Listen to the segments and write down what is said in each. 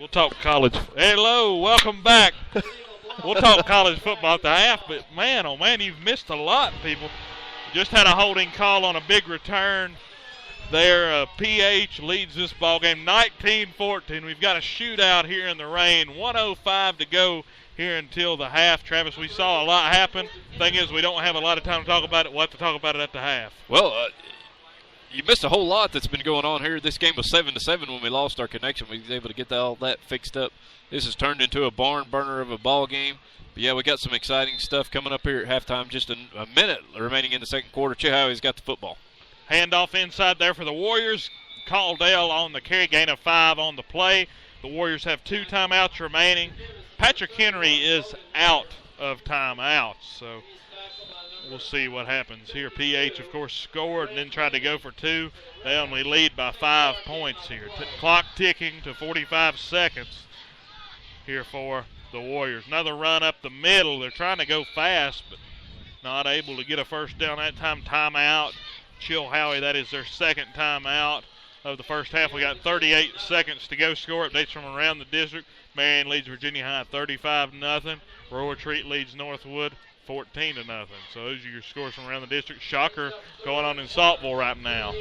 We'll talk college. Hello, welcome back. We'll talk college football at the half, but man, oh man, you've missed a lot, people. Just had a holding call on a big return there. PH leads this ball game 19-14. We've got a shootout here in the rain. 1:05 to go here until the half. Travis, we saw a lot happen. Thing is, we don't have a lot of time to talk about it. We'll have to talk about it at the half. Well, you missed a whole lot that's been going on here. This game was 7-7 when we lost our connection. We were able to get all that fixed up. This has turned into a barn burner of a ball game. But yeah, we got some exciting stuff coming up here at halftime. Just a minute remaining in the second quarter. Chilhowie's got the football. Handoff inside there for the Warriors. Caldell on the carry, gain of 5 on the play. The Warriors have 2 timeouts remaining. Patrick Henry is out of timeouts, so we'll see what happens here. PH, of course, scored and then tried to go for 2. They only lead by 5 points here. Clock ticking to 45 seconds here for the Warriors. Another run up the middle. They're trying to go fast, but not able to get a first down that time. Timeout. Chilhowie, that is their second timeout of the first half. We got 38 seconds to go. Score updates from around the district. Marion leads Virginia High 35-0. Royal Retreat leads Northwood 14-0. So those are your scores from around the district. Shocker going on in Saltville right now.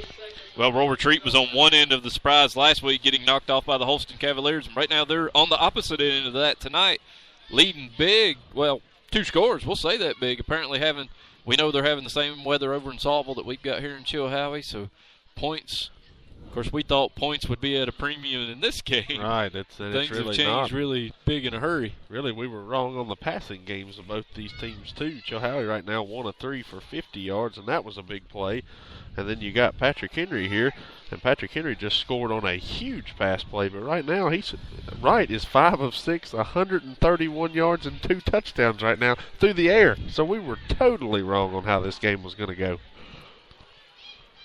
Well, Royal Retreat was on one end of the surprise last week, getting knocked off by the Holston Cavaliers. And right now they're on the opposite end of that tonight, leading big. Well, 2 scores. We'll say that big. Apparently we know they're having the same weather over in Saltville that we've got here in Chilhowie. So points. Of course, we thought points would be at a premium in this game. Right. Things really have changed really big in a hurry. Really, we were wrong on the passing games of both these teams, too. Chilhowie right now 1 of 3 for 50 yards, and that was a big play. And then you got Patrick Henry here, and Patrick Henry just scored on a huge pass play. But right now, Wright is 5 of 6, 131 yards and 2 touchdowns right now through the air. So we were totally wrong on how this game was going to go.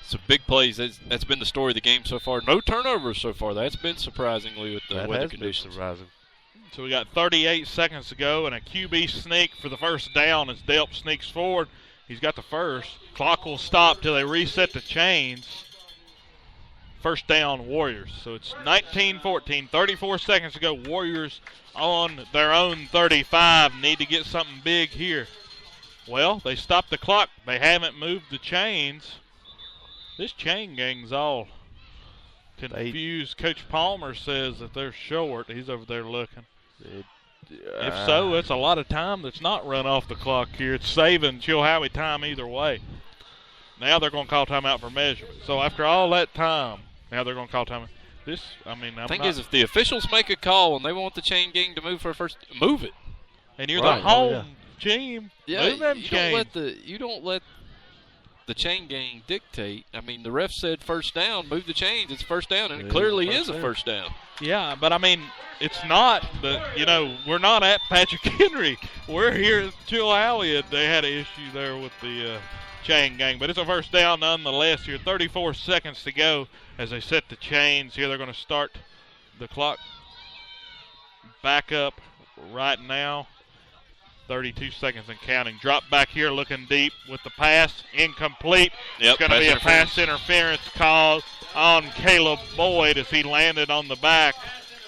Some big plays. That's been the story of the game so far. No turnovers so far. That's been surprisingly with the weather conditions. Surprising. So we got 38 seconds to go and a QB sneak for the first down as Delp sneaks forward. He's got the first. Clock will stop till they reset the chains. First down, Warriors. So it's 19-14, 34 seconds to go. Warriors on their own 35. Need to get something big here. Well, they stopped the clock. They haven't moved the chains. This chain gang's all confused. Coach Palmer says that they're short. He's over there looking. If so, it's a lot of time that's not run off the clock here. It's saving Chilhowie time either way. Now they're going to call timeout for measurement. So after all that time, now they're going to call timeout. The thing is, if the officials make a call and they want the chain gang to move for a first, move it. And you're the home team. Yeah, move them chains. You don't let the chain gang dictate. I mean, the ref said first down, move the chains. It's first down, and it clearly is a first down. Yeah, but I mean, it's not. But we're not at Patrick Henry. We're here at Chilhowie. They had an issue there with the chain gang, but it's a first down nonetheless. Here, 34 seconds to go as they set the chains. Here they're going to start the clock back up right now. 32 seconds and counting. Drop back here looking deep with the pass. Incomplete. It's going to be a pass interference call on Caleb Boyd as he landed on the back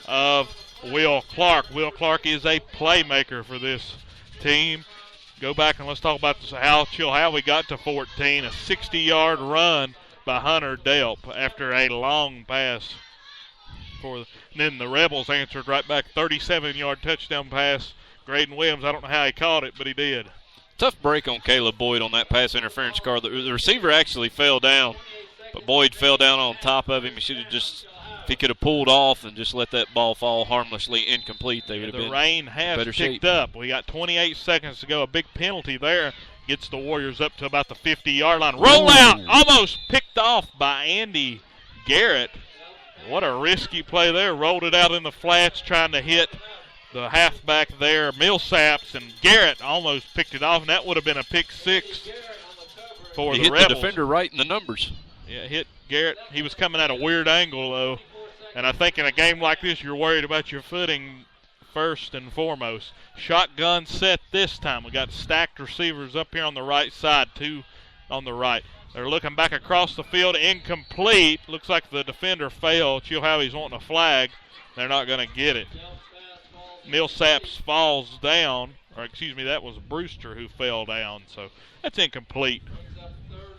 of Will Clark. Will Clark is a playmaker for this team. Go back and let's talk about how Chilhowie got to 14. A 60-yard run by Hunter Delp after a long pass. And then the Rebels answered right back. 37-yard touchdown pass. Graydon Williams, I don't know how he caught it, but he did. Tough break on Caleb Boyd on that pass interference call. The receiver actually fell down, but Boyd fell down on top of him. He should have if he could have pulled off and just let that ball fall harmlessly incomplete, they would have been in better shape. The rain has picked up. We got 28 seconds to go. A big penalty there gets the Warriors up to about the 50-yard line. Roll out, almost picked off by Andy Garrett. What a risky play there. Rolled it out in the flats trying to hit the halfback there, Millsaps, and Garrett almost picked it off, and that would have been a pick 6 for the Rebels. He hit the defender right in the numbers. Yeah, hit Garrett. He was coming at a weird angle, though, and I think in a game like this, you're worried about your footing first and foremost. Shotgun set this time. We got stacked receivers up here on the right side, 2 on the right. They're looking back across the field, incomplete. Looks like the defender failed. Chilhowie's wanting a flag. They're not going to get it. Millsaps falls down, or excuse me, that was Brewster who fell down, so that's incomplete.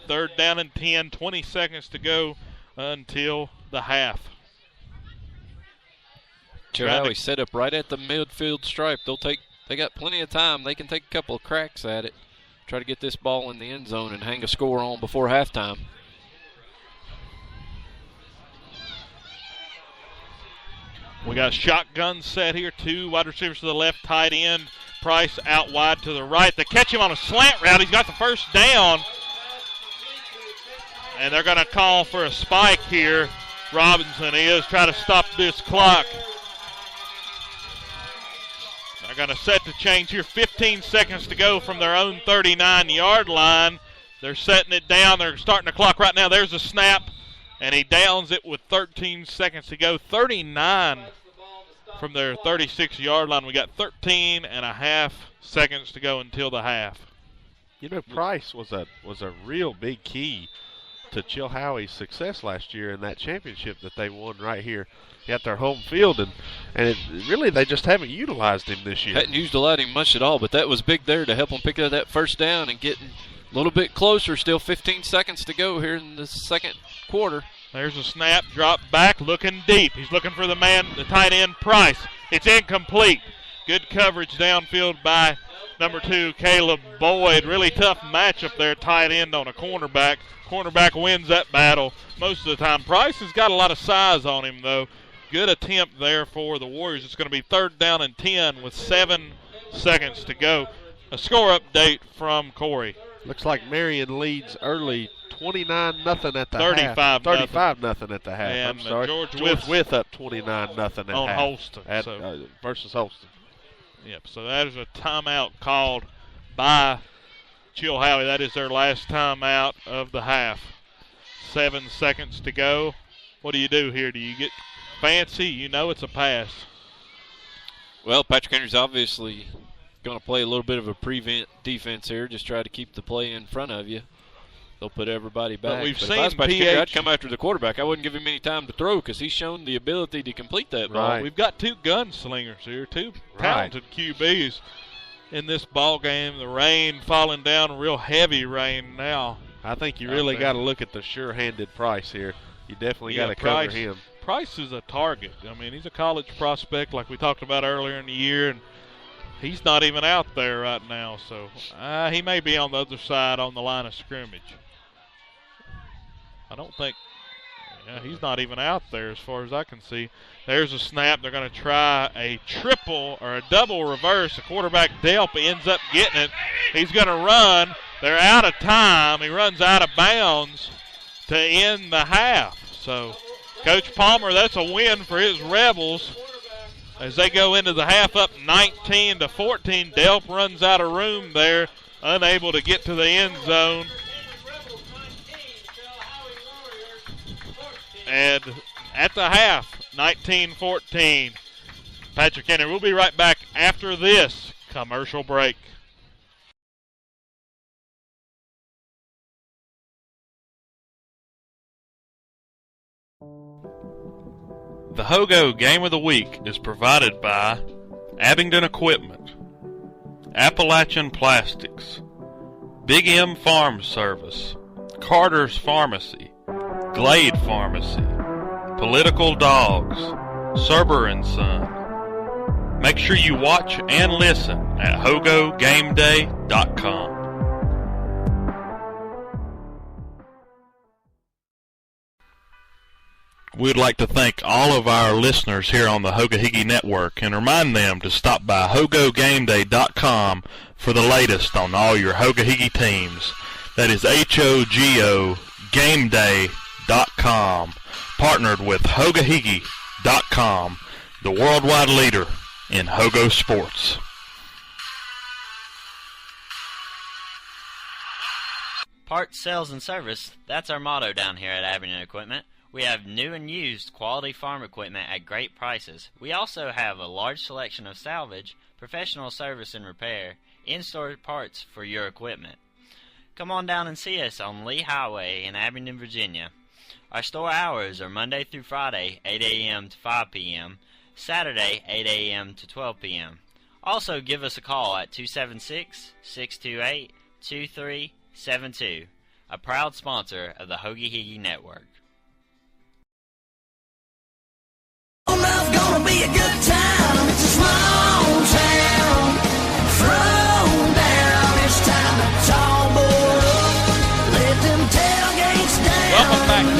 3rd down and 10, 20 seconds to go until the half. Chilhowie set up right at the midfield stripe. They got plenty of time. They can take a couple of cracks at it. Try to get this ball in the end zone and hang a score on before halftime. We got shotgun set here. 2 wide receivers to the left, tight end. Price out wide to the right. They catch him on a slant route. He's got the first down. And they're going to call for a spike here. Robinson is trying to stop this clock. They're going to set the change here. 15 seconds to go from their own 39-yard line. They're setting it down. They're starting the clock right now. There's a snap, and he downs it with 13 seconds to go. 39 from their 36-yard line. We got 13 and a half seconds to go until the half. You know, Price was a real big key to Chilhowie's success last year in that championship that they won right here at their home field, and really they just haven't utilized him this year. Hadn't utilized him much at all, but that was big there to help them pick up that first down and getting a little bit closer. Still 15 seconds to go here in the second quarter. There's a snap, drop back, looking deep. He's looking for the tight end Price. It's incomplete. Good coverage downfield by number 2, Caleb Boyd. Really tough matchup there, tight end on a cornerback. Cornerback wins that battle most of the time. Price has got a lot of size on him, though. Good attempt there for the Warriors. It's going to be 3rd down and 10 with 7 seconds to go. A score update from Corey. Looks like Marion leads early 29-0 at the 35 half. 35-0 at the half. And I'm sorry. George With up 29-0 at on half. Holston. Versus Holston. Yep, so that is a timeout called by Chilhowie. That is their last timeout of the half. 7 seconds to go. What do you do here? Do you get fancy? You know it's a pass. Well, Patrick Henry's obviously going to play a little bit of a prevent defense here, just try to keep the play in front of you. They'll put everybody back. But we've seen if I was Patrick Henry, I'd come after the quarterback. I wouldn't give him any time to throw because he's shown the ability to complete that ball. Right. We've got 2 gunslingers here, 2 talented QBs in this ball game. The rain falling down, real heavy rain now. I think you really got to look at the sure-handed Price here. You definitely got to cover him. Price is a target. I mean, he's a college prospect like we talked about earlier in the year, and he's not even out there right now. So he may be on the other side on the line of scrimmage. I don't think he's not even out there as far as I can see. There's a snap. They're going to try a triple or a double reverse. The quarterback, Delp, ends up getting it. He's going to run. They're out of time. He runs out of bounds to end the half. So, Coach Palmer, that's a win for his Rebels as they go into the half up 19-14. Delp runs out of room there, unable to get to the end zone. And at the half, 19-14, Patrick Henry. We'll be right back after this commercial break. The Hogo Game of the Week is provided by Abingdon Equipment, Appalachian Plastics, Big M Farm Service, Carter's Pharmacy, Glade Pharmacy, Political Dogs, Serber & Son. Make sure you watch and listen at HogoGameDay.com. We'd like to thank all of our listeners here on the Hoga-Higgy Network and remind them to stop by HogoGameDay.com for the latest on all your Hoga-Higgy teams. That is HOGO GameDay.com, partnered with HogaHiggy.com, the worldwide leader in Hogo sports. Parts, sales, and service, that's our motto down here at Abingdon Equipment. We have new and used quality farm equipment at great prices. We also have a large selection of salvage, professional service and repair, in-store parts for your equipment. Come on down and see us on Lee Highway in Abingdon, Virginia. Our store hours are Monday through Friday, 8 a.m. to 5 p.m., Saturday, 8 a.m. to 12 p.m. Also, give us a call at 276-628-2372, a proud sponsor of the Hoagie Higgy Network. Gonna be a good time. It's a small town. Throw down. It's time to tall board up. Let them tailgates down. Welcome back to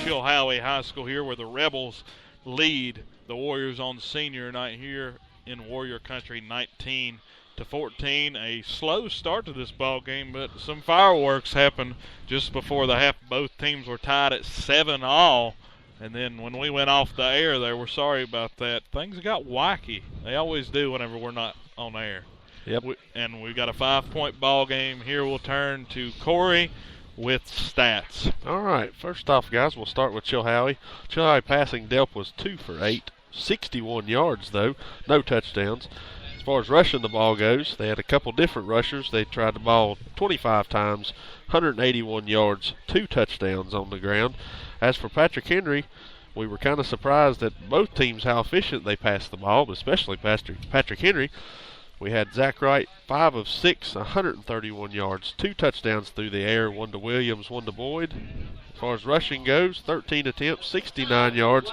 Chilhowie High School here, where the Rebels lead the Warriors on senior night here in Warrior Country, 19-14. A slow start to this ball game, but some fireworks happened just before the half. Both teams were tied at 7-all. And then when we went off the air there, we're sorry about that. Things got wacky. They always do whenever we're not on air. Yep. And we've got a 5-point ball game. Here we'll turn to Corey with stats. All right. First off, guys, we'll start with Chilhowie. Chilhowie passing depth was 2 for 8. 61 yards, though. No touchdowns. As far as rushing the ball goes, they had a couple different rushers. They tried the ball 25 times, 181 yards, 2 touchdowns on the ground. As for Patrick Henry, we were kind of surprised at both teams how efficient they passed the ball, but especially Patrick Henry. We had Zach Wright, 5 of 6, 131 yards, 2 touchdowns through the air, 1 to Williams, 1 to Boyd. As far as rushing goes, 13 attempts, 69 yards,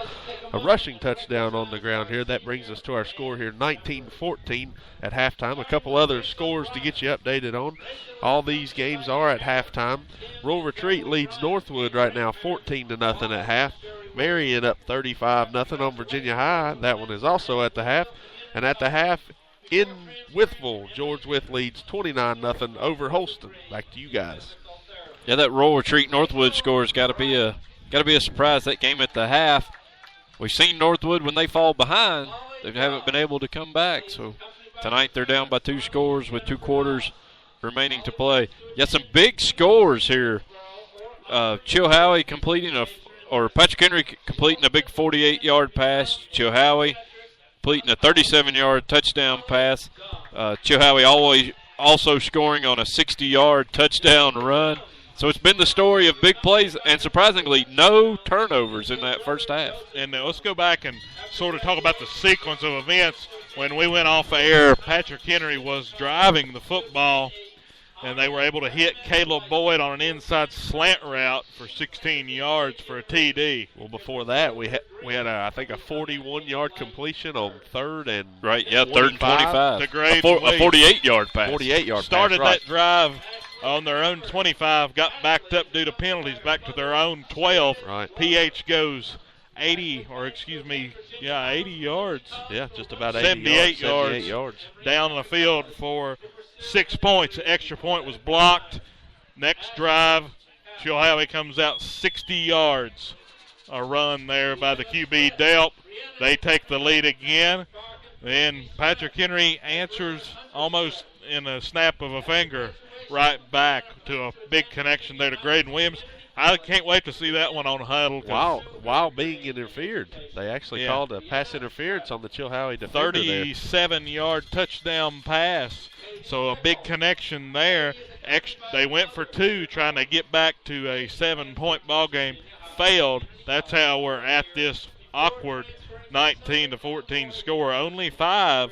a rushing touchdown on the ground here. That brings us to our score here, 19-14 at halftime. A couple other scores to get you updated on. All these games are at halftime. Rural Retreat leads Northwood right now 14-0 at half. Marion up 35-0 on Virginia High. That one is also at the half. And at the half, in Wytheville, George Wythe leads 29-0 over Holston. Back to you guys. Yeah, that Rural Retreat Northwood score has got to be a surprise. That game at the half. We've seen Northwood when they fall behind, they haven't been able to come back. So tonight they're down by 2 scores with 2 quarters remaining to play. Yeah, some big scores here. Chilhowie Patrick Henry completing a big 48-yard pass. Chilhowie completing a 37-yard touchdown pass. Chilhowie also scoring on a 60-yard touchdown run. So it's been the story of big plays and, surprisingly, no turnovers in that first half. And let's go back and sort of talk about the sequence of events. When we went off air, Patrick Henry was driving the football, and they were able to hit Caleb Boyd on an inside slant route for 16 yards for a TD. Well, before that, we had I think a 41-yard completion on third and third and 25. The grade a 48-yard pass. 48-yard pass. Started that drive on their own 25, got backed up due to penalties back to their own 12. Right. PH goes 80 yards. Yeah, just about 78 yards down the field for 6 points. The extra point was blocked. Next drive, Chilhowie comes out 60 yards. A run there by the QB Delp. They take the lead again. Then Patrick Henry answers almost in a snap of a finger right back to a big connection there to Graydon Williams. I can't wait to see that one on Huddle. While being interfered. They actually called a pass interference on the Chilhowie defender 37-yard touchdown pass. So a big connection there. They went for 2 trying to get back to a 7-point ball game. Failed. That's how we're at this awkward 19-14 score. Only 5.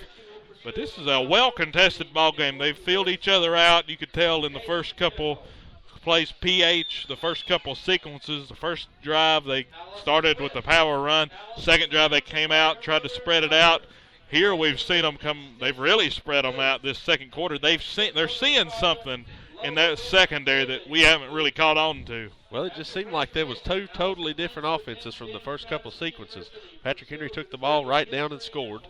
But this is a well-contested ball game. They've filled each other out. You could tell in the first couple plays PH, the first couple sequences. The first drive, they started with the power run. Second drive, they came out, tried to spread it out. Here we've seen them come. They've really spread them out this second quarter. They're seeing something in that secondary that we haven't really caught on to. Well, it just seemed like there was 2 totally different offenses from the first couple sequences. Patrick Henry took the ball right down and scored.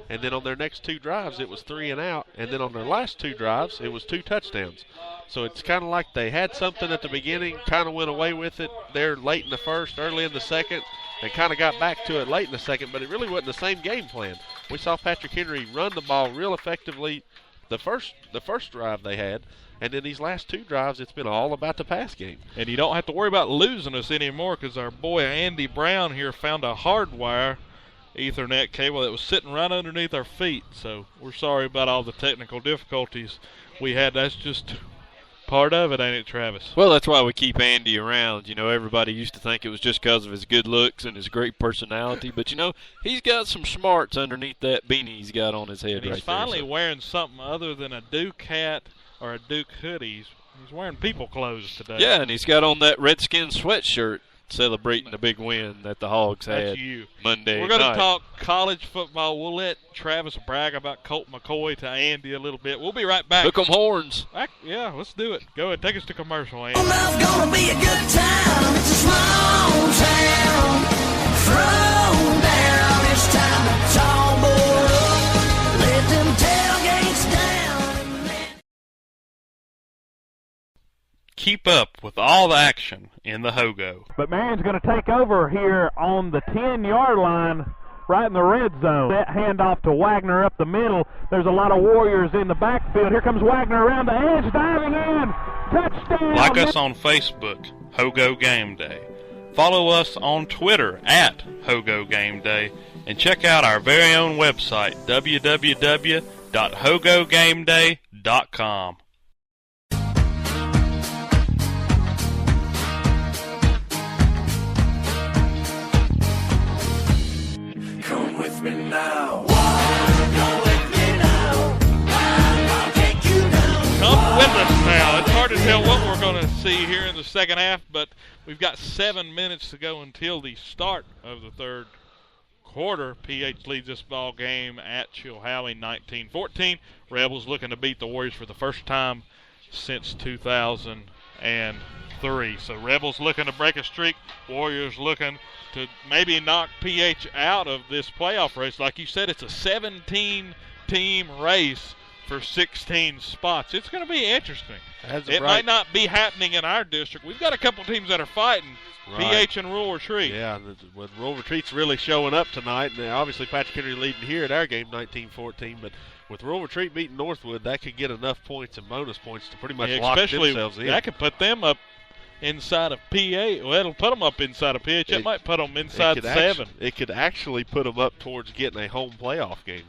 And then on their next 2 drives, it was 3 and out. And then on their last 2 drives, it was 2 touchdowns. So it's kind of like they had something at the beginning, kind of went away with it there late in the first, early in the second, and kind of got back to it late in the second. But it really wasn't the same game plan. We saw Patrick Henry run the ball real effectively the first drive they had. And then these last 2 drives, it's been all about the pass game. And you don't have to worry about losing us anymore because our boy Andy Brown here found a hardwire Ethernet cable that was sitting right underneath our feet. So we're sorry about all the technical difficulties we had. That's just part of it, ain't it, Travis? Well, that's why we keep Andy around. You know, everybody used to think it was just because of his good looks and his great personality. But, you know, he's got some smarts underneath that beanie he's got on his head And he's right finally there. wearing something other than a Duke hat or a Duke hoodie. He's wearing people clothes today. Yeah, and he's got on that Redskins sweatshirt celebrating the big win that the Hogs That's had you. Monday We're going night. to talk college football. We'll let Travis brag about Colt McCoy to Andy a little bit. We'll be right back. Hook 'em horns. Yeah, let's do it. Go ahead. Take us to commercial, Andy. Love's gonna be a good time. It's a small town. Throw down. It's time to tall board up. Let them tailgates down. Keep up with all the action in the Hogo. But Marion's going to take over here on the 10-yard line, right in the red zone. That handoff to Wagner up the middle. There's a lot of Warriors in the backfield. Here comes Wagner around the edge, diving in. Touchdown. Like us on Facebook, Hogo Game Day. Follow us on Twitter at Hogo Game Day. And check out our very own website, www.hogogameday.com. Come with me now. Come with me now. I'll take you down. Come with us now. It's hard to tell what we're going to see here in the second half, but we've got 7 minutes to go until the start of the third quarter. PH leads this ball game at Chilhowie 19-14. Rebels looking to beat the Warriors for the first time since 2003. So Rebels looking to break a streak. Warriors looking to maybe knock PH out of this playoff race. Like you said, it's a 17-team race for 16 spots. It's going to be interesting. It might not be happening in our district. We've got a couple teams that are fighting. Right. PH and Rural Retreat. Yeah, with Rural Retreat's really showing up tonight, and obviously Patrick Henry leading here at our game 19-14, but with Rural Retreat beating Northwood, that could get enough points and bonus points to pretty much lock themselves in. That could put them up inside of PA. Well, it'll put them up inside of PH. It might put them inside 7. It could actually put them up towards getting a home playoff game.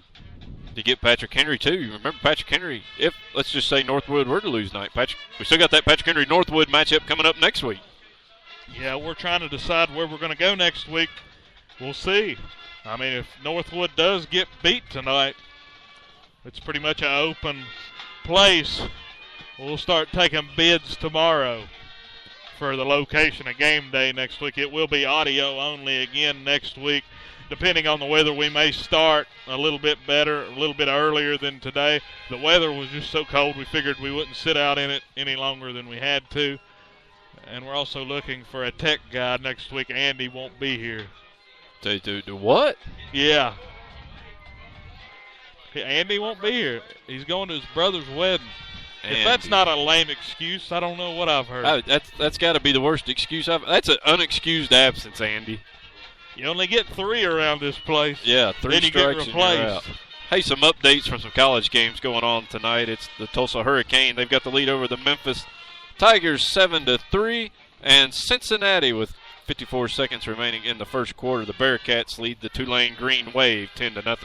To get Patrick Henry, too. You remember Patrick Henry, if, let's just say, Northwood were to lose tonight. We still got that Patrick Henry-Northwood matchup coming up next week. Yeah, we're trying to decide where we're going to go next week. We'll see. I mean, if Northwood does get beat tonight, it's pretty much an open place. We'll start taking bids tomorrow for the location of game day next week. It will be audio only again next week. Depending on the weather, we may start a little bit better, a little bit earlier than today. The weather was just so cold, we figured we wouldn't sit out in it any longer than we had to. And we're also looking for a tech guy next week. Andy won't be here. Do what? Yeah. Andy won't be here. He's going to his brother's wedding. If that's not a lame excuse, I don't know what I've heard. That's got to be the worst excuse that's an unexcused absence, Andy. You only get 3 around this place. Yeah, 3 then you get strikes and you're out. Hey, some updates from some college games going on tonight. It's the Tulsa Hurricane. They've got the lead over the Memphis Tigers 7-3, and Cincinnati with 54 seconds remaining in the first quarter. The Bearcats lead the Tulane Green Wave 10-0.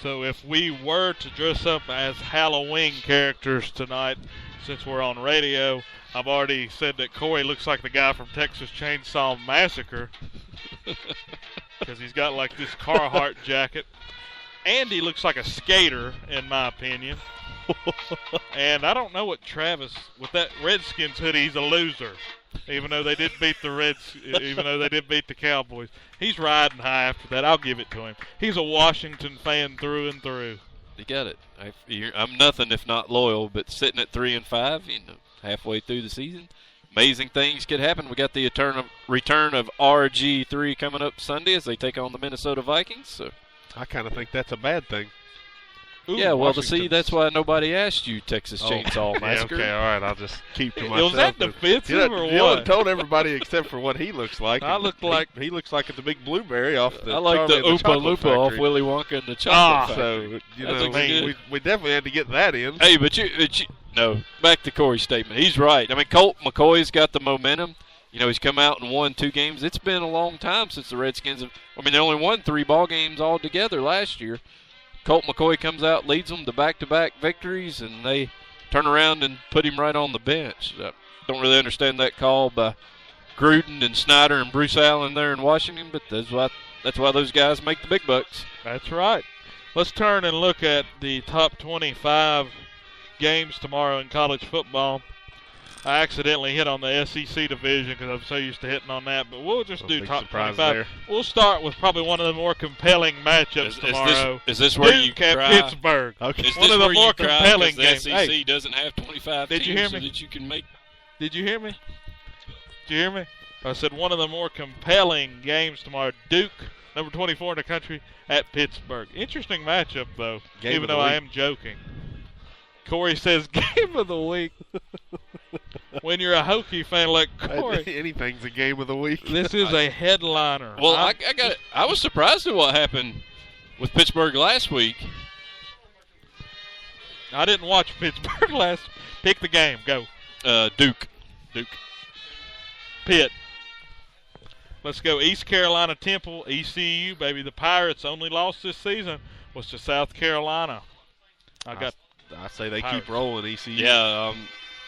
So if we were to dress up as Halloween characters tonight, since we're on radio, I've already said that Corey looks like the guy from Texas Chainsaw Massacre because he's got like this Carhartt jacket. Andy looks like a skater, in my opinion. And I don't know what Travis, with that Redskins hoodie, he's a loser. Even though they did beat the Cowboys. He's riding high after that. I'll give it to him. He's a Washington fan through and through. You got it. I'm nothing if not loyal, but sitting at 3-5, halfway through the season, amazing things could happen. We got the return of RG3 coming up Sunday as they take on the Minnesota Vikings. So I kind of think that's a bad thing. Ooh, yeah, well, that's why nobody asked you, Texas Chainsaw Massacre. Yeah, okay, all right, I'll just keep to myself. Was that defensive or what? what? Told everybody except for what he looks like. I look like he looks like the big blueberry off the. I like the Oompa Loompa off Willy Wonka and the Chocolate Factory. So we definitely had to get that in. Hey, but you no. Back to Corey's statement. He's right. I mean, Colt McCoy's got the momentum. He's come out and won 2 games. It's been a long time since the Redskins have. I mean, they only won 3 ball games altogether last year. Colt McCoy comes out, leads them to back-to-back victories, and they turn around and put him right on the bench. Don't really understand that call by Gruden and Snyder and Bruce Allen there in Washington, but that's why those guys make the big bucks. That's right. Let's turn and look at the top 25 games tomorrow in college football. I accidentally hit on the SEC division because I'm so used to hitting on that, but we'll just do top 25. There. We'll start with probably one of the more compelling matchups tomorrow. Is this where Duke you at cry? Pittsburgh. Okay. Is One this of the where more you cry compelling because games. the SEC doesn't have 25 Did you teams hear so me? that you can make? Did you hear me? Did you hear me? I said one of the more compelling games tomorrow. Duke, number 24 in the country, at Pittsburgh. Interesting matchup, though, even though I am joking. Corey says game of the week. When you're a Hokie fan like Corey, Anything's a game of the week. this is a headliner. Well, I was surprised at what happened with Pittsburgh last week. I didn't watch Pittsburgh last. Pick the game. Go. Duke. Pitt. Let's go. East Carolina Temple, ECU, baby. The Pirates' only loss this season was to South Carolina. I say they Pirates. keep rolling, ECU. Yeah,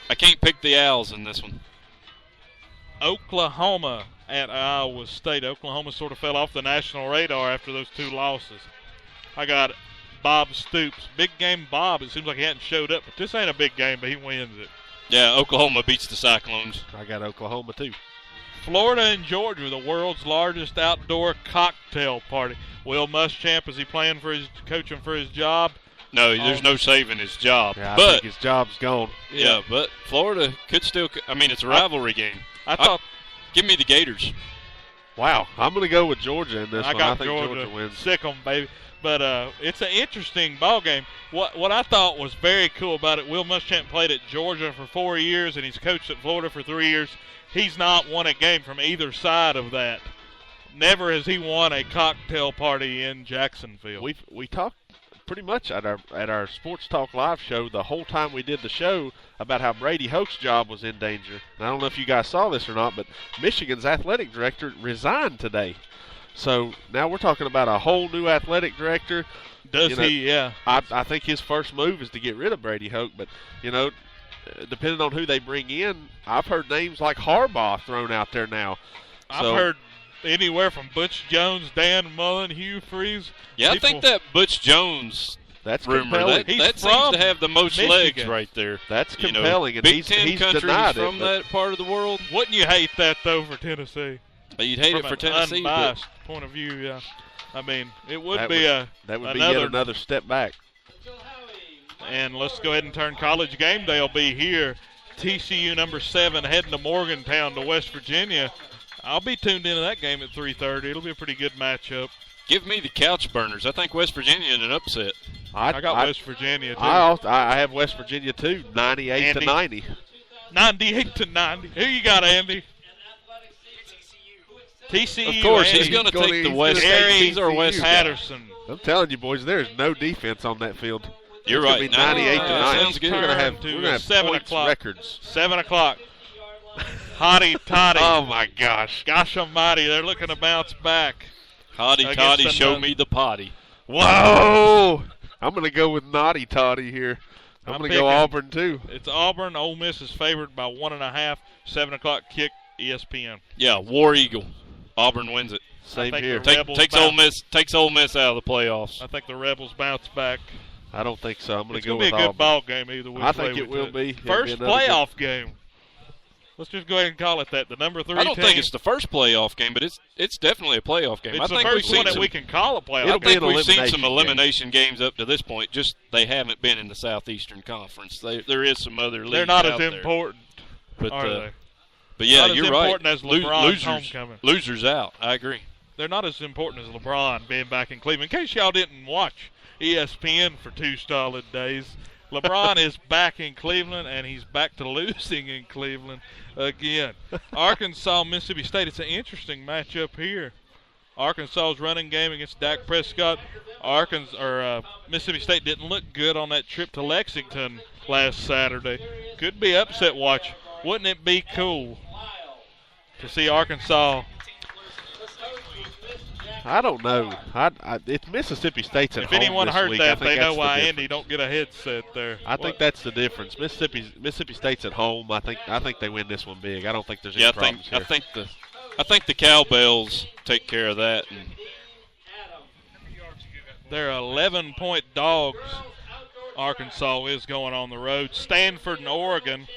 I can't pick the Owls in this one. Oklahoma at Iowa State. Oklahoma sort of fell off the national radar after those two losses. I got Bob Stoops. Big game Bob. It seems like he hadn't showed up, but this ain't a big game, but he wins it. Yeah, Oklahoma beats the Cyclones. I got Oklahoma, too. Florida and Georgia, the world's largest outdoor cocktail party. Will Muschamp, is he coaching for his job? No, there's no saving his job. Yeah, I but think his job's gone. yeah, but Florida could still. I mean, it's a rivalry game. I thought Give me the Gators. Wow, I'm going to go with Georgia in this I one. got I think Georgia wins. Sick 'em, baby. But it's an interesting ball game. What I thought was very cool about it, Will Muschamp played at Georgia for 4 years, and he's coached at Florida for 3 years. He's not won a game from either side of that. Never has he won a cocktail party in Jacksonville. We talked pretty much at our Sports Talk Live show the whole time we did the show about how Brady Hoke's job was in danger. And I don't know if you guys saw this or not, but Michigan's athletic director resigned today. So now we're talking about a whole new athletic director. Does he? Yeah. I think his first move is to get rid of Brady Hoke, but depending on who they bring in, I've heard names like Harbaugh thrown out there now. I've heard anywhere from Butch Jones, Dan Mullen, Hugh Freeze. Yeah, I think that Butch Jones that's rumor compelling. that seems to have the most Michigan. legs right there. That's compelling, and Big Ten he's countries denied from it. that part of the world. Wouldn't you hate that, though, for Tennessee? You'd hate it From for an Tennessee, but unbiased point of view, yeah. I mean, it would That be would- That would be yet another step back. And let's go ahead and turn College Game Day will be here. TCU number 7 heading to Morgantown to West Virginia. I'll be tuned into that game at 3:30. It'll be a pretty good matchup. give me the couch burners. I think West Virginia in an upset. I got West Virginia, too. I have West Virginia, too, 98 Andy? to 90. 98 to 90. Who you got, Andy? TCU. Of course, Andy. he's going to Gonna- take the he's West. gonna take He's our West guy. Patterson. I'm telling you, boys, there's no defense on that field. You're It's gonna right. be 98 to 90. Sounds good. We're going to have, To we're gonna have 7 points o'clock. records. 7 o'clock. Hotty toddy. Oh, my gosh. Gosh almighty, they're looking to bounce back. Hotty Against toddy, the show nun- me the potty. Whoa! I'm going to go with Naughty Toddy here. I'm going to go picking- Auburn, too. It's Auburn. Ole Miss is favored by 1.5. 7 o'clock kick, ESPN. Yeah, War Eagle. Auburn wins it. Same think here. the Rebels Takes Ole Miss out of the playoffs. I think the Rebels bounce back. I don't think so. I'm going It's to go going to be with a good Auburn. ball game either way. I think it will be. It'll be First another playoff game. Let's just go ahead and call it that. The number 3 I don't team. think it's the first playoff game, but it's definitely a playoff game. It's I the think first we've seen one that some, we can call a playoff. It'll I be think an we've seen some elimination elimination games up to this point. Just they haven't been in the Southeastern Conference. There is some other leagues They're not out as there. important, But, are they? But yeah, Not as you're right. important as LeBron's homecoming. Losers out. I agree. They're not as important as LeBron being back in Cleveland. In case y'all didn't watch ESPN for 2 solid days, LeBron is back in Cleveland, and he's back to losing in Cleveland again. Arkansas, Mississippi State. It's an interesting matchup here. Arkansas's running game against Dak Prescott. Mississippi State didn't look good on that trip to Lexington last Saturday. Could be upset watch. Wouldn't it be cool to see Arkansas I don't know. It's Mississippi State's at If home anyone this heard week. that, I think they know that's the why difference. Andy don't get a headset there. I think that's the difference. Mississippi State's at home. I think they win this one big. I don't think there's any problems here. I think the Cowbells take care of that. And they're 11-point dogs. Arkansas is going on the road. Stanford and Oregon.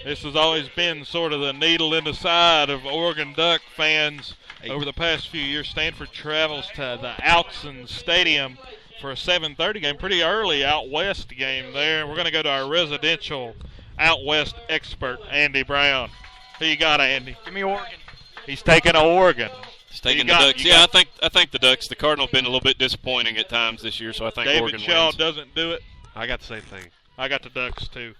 This has always been sort of the needle in the side of Oregon Duck fans over the past few years. Stanford travels to the Autzen Stadium for a 7:30 game. Pretty early out west game there. We're going to go to our residential out west expert, Andy Brown. Who you got, Andy? Give me Oregon. He's taking Oregon. he's taking the Ducks. Yeah, I think the Ducks. The Cardinals have been a little bit disappointing at times this year, so I think David Oregon Shaw wins. doesn't do it. I got the same thing. I got the Ducks, too.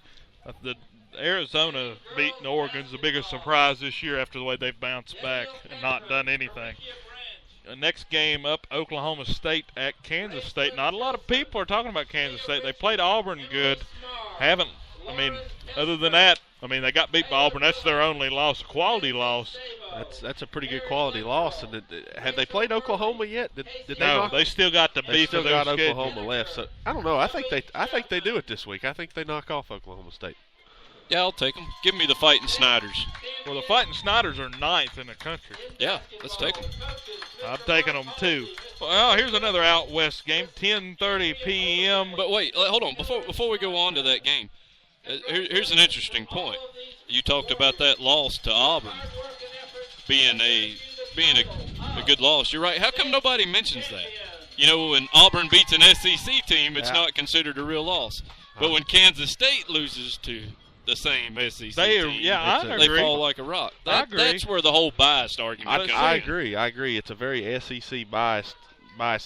The Arizona beating Oregon's the biggest surprise this year after the way they've bounced back and not done anything. The next game up, Oklahoma State at Kansas State. Not a lot of people are talking about Kansas State. They played Auburn good. Other than that, they got beat by Auburn. That's their only loss, quality loss. That's a pretty good quality loss. And have they played Oklahoma yet? Did they No, knock? they still got the They beef still of their got schedule. Oklahoma left. So I don't know. I think they do it this week. I think they knock off Oklahoma State. Yeah, I'll take them. Give me the Fighting Sniders. Well, the Fighting Sniders are 9th in the country. Yeah, let's take them. I'm taking them, too. Well, here's another out west game, 10:30 p.m. But wait, hold on. Before we go on to that game, here's an interesting point. You talked about that loss to Auburn being a good loss. You're right. How come nobody mentions that? When Auburn beats an SEC team, it's not considered a real loss. But when Kansas State loses to the same SEC team, I they agree. fall like a rock. I agree. That's where the whole biased argument comes in. I agree. It's a very SEC biased,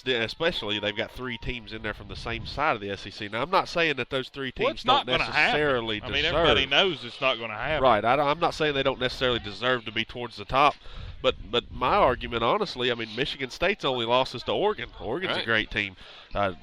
especially they've got 3 teams in there from the same side of the SEC. Now, I'm not saying that those 3 teams It's not don't going to necessarily happen. deserve. Everybody knows it's not going to happen. Right. I'm not saying they don't necessarily deserve to be towards the top. But my argument, honestly, Michigan State's only losses to Oregon. Oregon's a great team.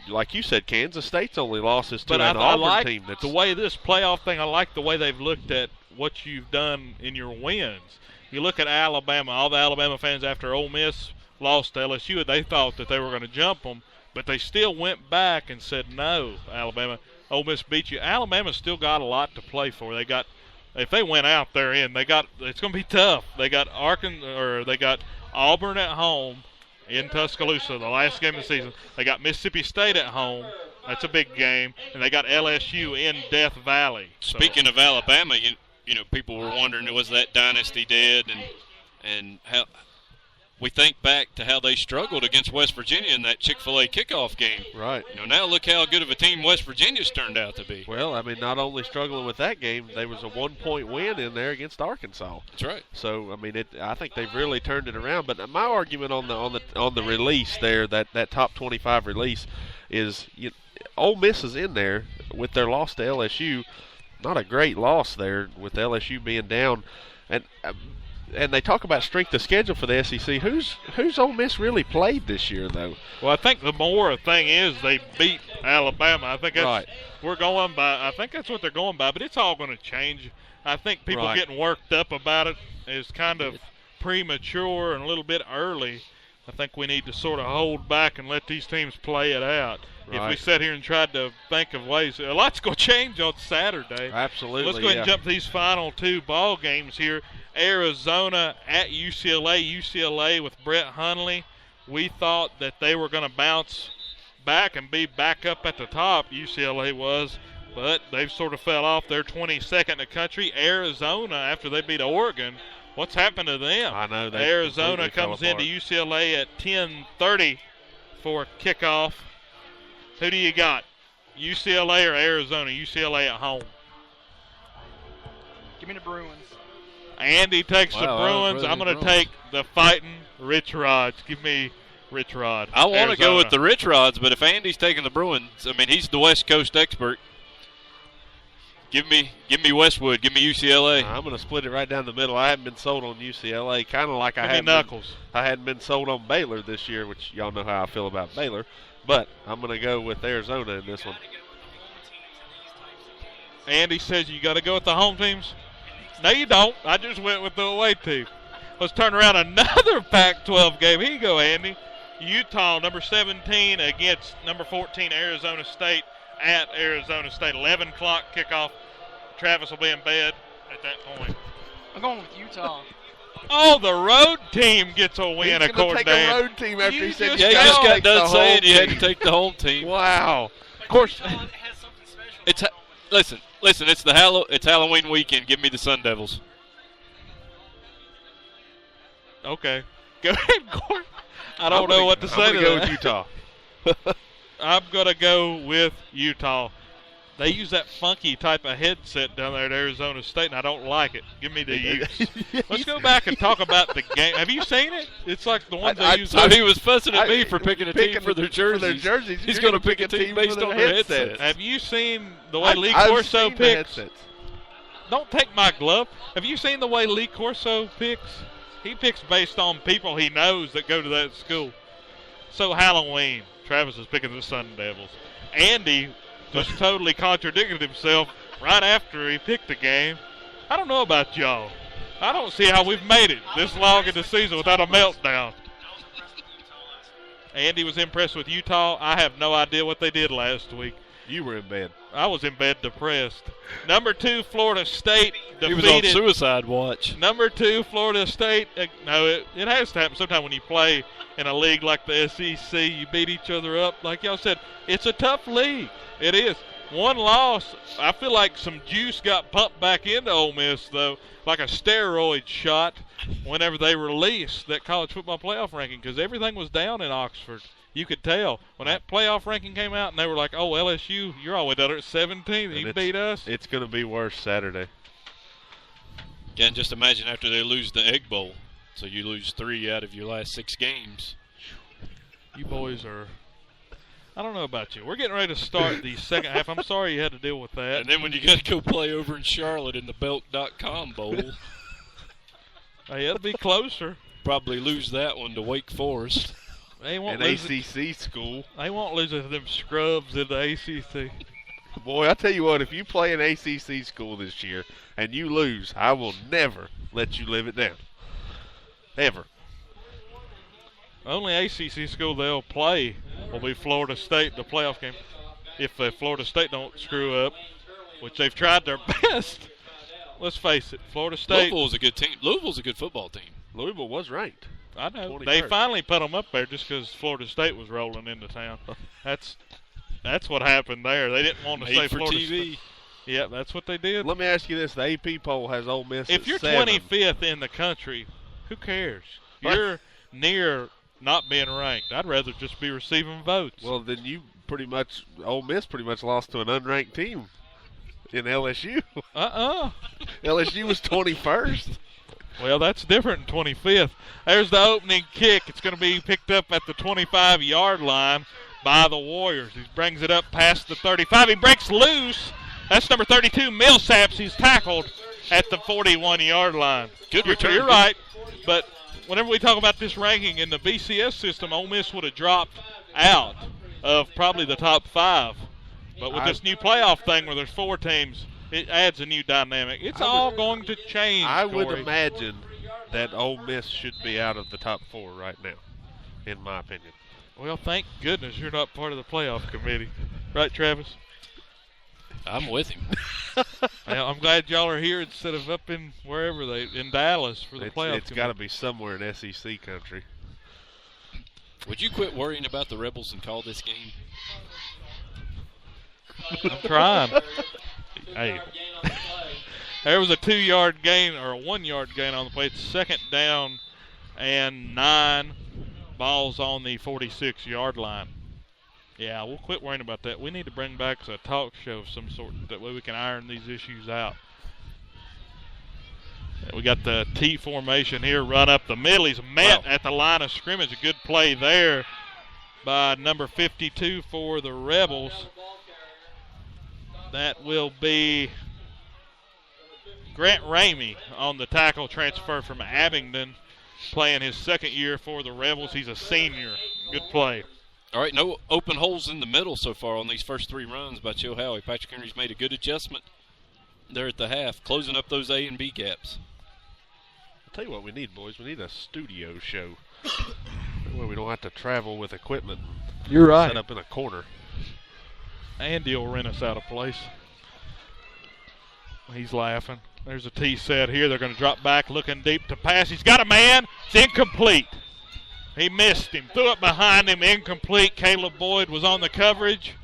Like you said, Kansas State's only losses to an Auburn team. That's the way this playoff thing, I like the way they've looked at what you've done in your wins. You look at Alabama, all the Alabama fans after Ole Miss lost to LSU, they thought that they were going to jump them, but they still went back and said, no, Alabama, Ole Miss beat you. Alabama's still got a lot to play for. If they went out, they're in. It's going to be tough. They got Auburn at home in Tuscaloosa, the last game of the season. They got Mississippi State at home. That's a big game. And they got LSU in Death Valley. Speaking of Alabama, people were wondering, was that dynasty dead? And how we think back to how they struggled against West Virginia in that Chick-fil-A kickoff game. right. Now look how good of a team West Virginia's turned out to be. Well, not only struggling with that game, there was a 1-point win in there against Arkansas. That's right. So I think they've really turned it around. But my argument on the release there, that top 25 release, is Ole Miss is in there with their loss to LSU. Not a great loss there with LSU being down, and they talk about strength of schedule for the SEC. Who's Ole Miss really played this year, though? Well, I think the more thing is they beat Alabama. I think that's Right. we're going by. I think that's what they're going by, but it's all going to change. I think people Right. getting worked up about it is kind of premature and a little bit early. I think we need to sort of hold back and let these teams play it out. If we Right. sat here and tried to think of ways, a lot's going to change on Saturday. Absolutely. Let's go ahead and jump to these final 2 ball games here. Arizona at UCLA. UCLA with Brett Hundley. We thought that they were going to bounce back and be back up at the top, UCLA was, but they've sort of fell off. They're 22nd in the country. Arizona, after they beat Oregon, what's happened to them? I know. Arizona comes into UCLA at 10:30 for kickoff. Who do you got? UCLA or Arizona? UCLA at home. Give me the Bruins. Andy takes the Wow, Bruins. really I'm going to Bruins. take the fighting Rich Rods. Give me Rich Rod. I want to go Arizona. with the Rich Rods, but if Andy's taking the Bruins, he's the West Coast expert. Give me Westwood. Give me UCLA. I'm going to split it right down the middle. I haven't been sold on UCLA, kind of like Give me Knuckles. I hadn't been sold on Baylor this year, which y'all know how I feel about Baylor. But I'm going to go with Arizona in this one. Andy says you got to go with the home teams. No, you don't. I just went with the away team. Let's turn around another Pac-12 game. Here you go, Andy. Utah, number 17, against number 14, Arizona State at Arizona State. 11 o'clock kickoff. Travis will be in bed at that point. I'm going with Utah. Oh, the road team gets a win, He's according take to a Dan. road team after he said Yeah, you just got done saying you had to take the home team. Wow. Of course. It's listen. It's it's Halloween weekend. Give me the Sun Devils. Okay. Go ahead, Gordon. I don't know what to say to go that. with Utah. I'm going to go with Utah. They use that funky type of headset down there at Arizona State, and I don't like it. Give me the Utes. Let's go back and talk about the game. Have you seen it? It's like the ones they use. So he was fussing at me for picking a team for their jerseys. He's going to pick a team based on their headsets. Have you seen the way Lee Corso picks? Don't take my glove. Have you seen the way Lee Corso picks? He picks based on people he knows that go to that school. So Halloween, Travis is picking the Sun Devils. Andy just totally contradicted himself right after he picked the game. I don't know about y'all. I don't see how we've made it this long in the season without a meltdown. Andy was impressed with Utah. I have no idea what they did last week. You were in bed. I was in bed depressed. Number 2, Florida State defeated. He was on suicide watch. Number 2, Florida State. No, it has to happen sometime when you play in a league like the SEC. You beat each other up. Like y'all said, it's a tough league. It is. One loss, I feel like some juice got pumped back into Ole Miss, though, like a steroid shot whenever they released that college football playoff ranking, because everything was down in Oxford. You could tell when that playoff ranking came out, and they were like, "Oh, LSU, you're all the way down there at 17, and you beat us." It's going to be worse Saturday. Yeah, and just imagine after they lose the Egg Bowl, so you lose 3 out of your last 6 games. You boys are. I don't know about you. We're getting ready to start the second half. I'm sorry you had to deal with that. And then when you got to go play over in Charlotte in the Belk.com Bowl, hey, it'll be closer. Probably lose that one to Wake Forest. They won't An lose ACC school. They won't lose it to them scrubs in the ACC. Boy, I tell you what, if you play an ACC school this year and you lose, I will never let you live it down. Ever. Only ACC school they'll play will be Florida State in the playoff game. If Florida State don't screw up, which they've tried their best. Let's face it, Florida State. Louisville's a good team. Louisville's a good football team. Louisville was ranked. I know. 21st. They finally put them up there just because Florida State was rolling into town. That's what happened there. They didn't want to Made say for Florida TV. State. Yeah, that's what they did. Let me ask you this. The AP poll has Ole Miss If at you're 7. 25th in the country, who cares? You're near not being ranked. I'd rather just be receiving votes. Well, then Ole Miss pretty much lost to an unranked team in LSU. LSU was 21st. Well, that's different than 25th. There's the opening kick. It's going to be picked up at the 25-yard line by the Warriors. He brings it up past the 35. He breaks loose. That's number 32, Millsaps. He's tackled at the 41-yard line. Good return. You're right. But whenever we talk about this ranking in the BCS system, Ole Miss would have dropped out of probably the top 5. But with this new playoff thing where there's 4 teams, it adds a new dynamic. It's all going to change. I would Corey. imagine that Ole Miss should be out of the top 4 right now, in my opinion. Well, thank goodness you're not part of the playoff committee. Right, Travis? I'm with him. Well, I'm glad y'all are here instead of up in wherever in Dallas for the playoff It's got to be somewhere in SEC country. Would you quit worrying about the Rebels and call this game? I'm trying. Hey. There was a 2-yard gain or a 1-yard gain on the play. It's second down and 9. Ball's on the 46-yard line. Yeah, we'll quit worrying about that. We need to bring back a talk show of some sort. That way we can iron these issues out. We got the T formation here, run up the middle. He's met at the line of scrimmage. A good play there by number 52 for the Rebels. That will be Grant Ramey on the tackle, transfer from Abingdon, playing his second year for the Rebels. He's a senior. Good play. All right, no open holes in the middle so far on these first 3 runs by Chilhowie. Patrick Henry's made a good adjustment there at the half, closing up those A and B gaps. tell you what we need, boys. We need a studio show. That way we don't have to travel with equipment. You're right. Set up in a corner. Andy will rent us out a place. He's laughing. There's a tee set here. They're going to drop back, looking deep to pass. He's got a man. It's incomplete. He missed him. Threw it behind him. Incomplete. Caleb Boyd was on the coverage,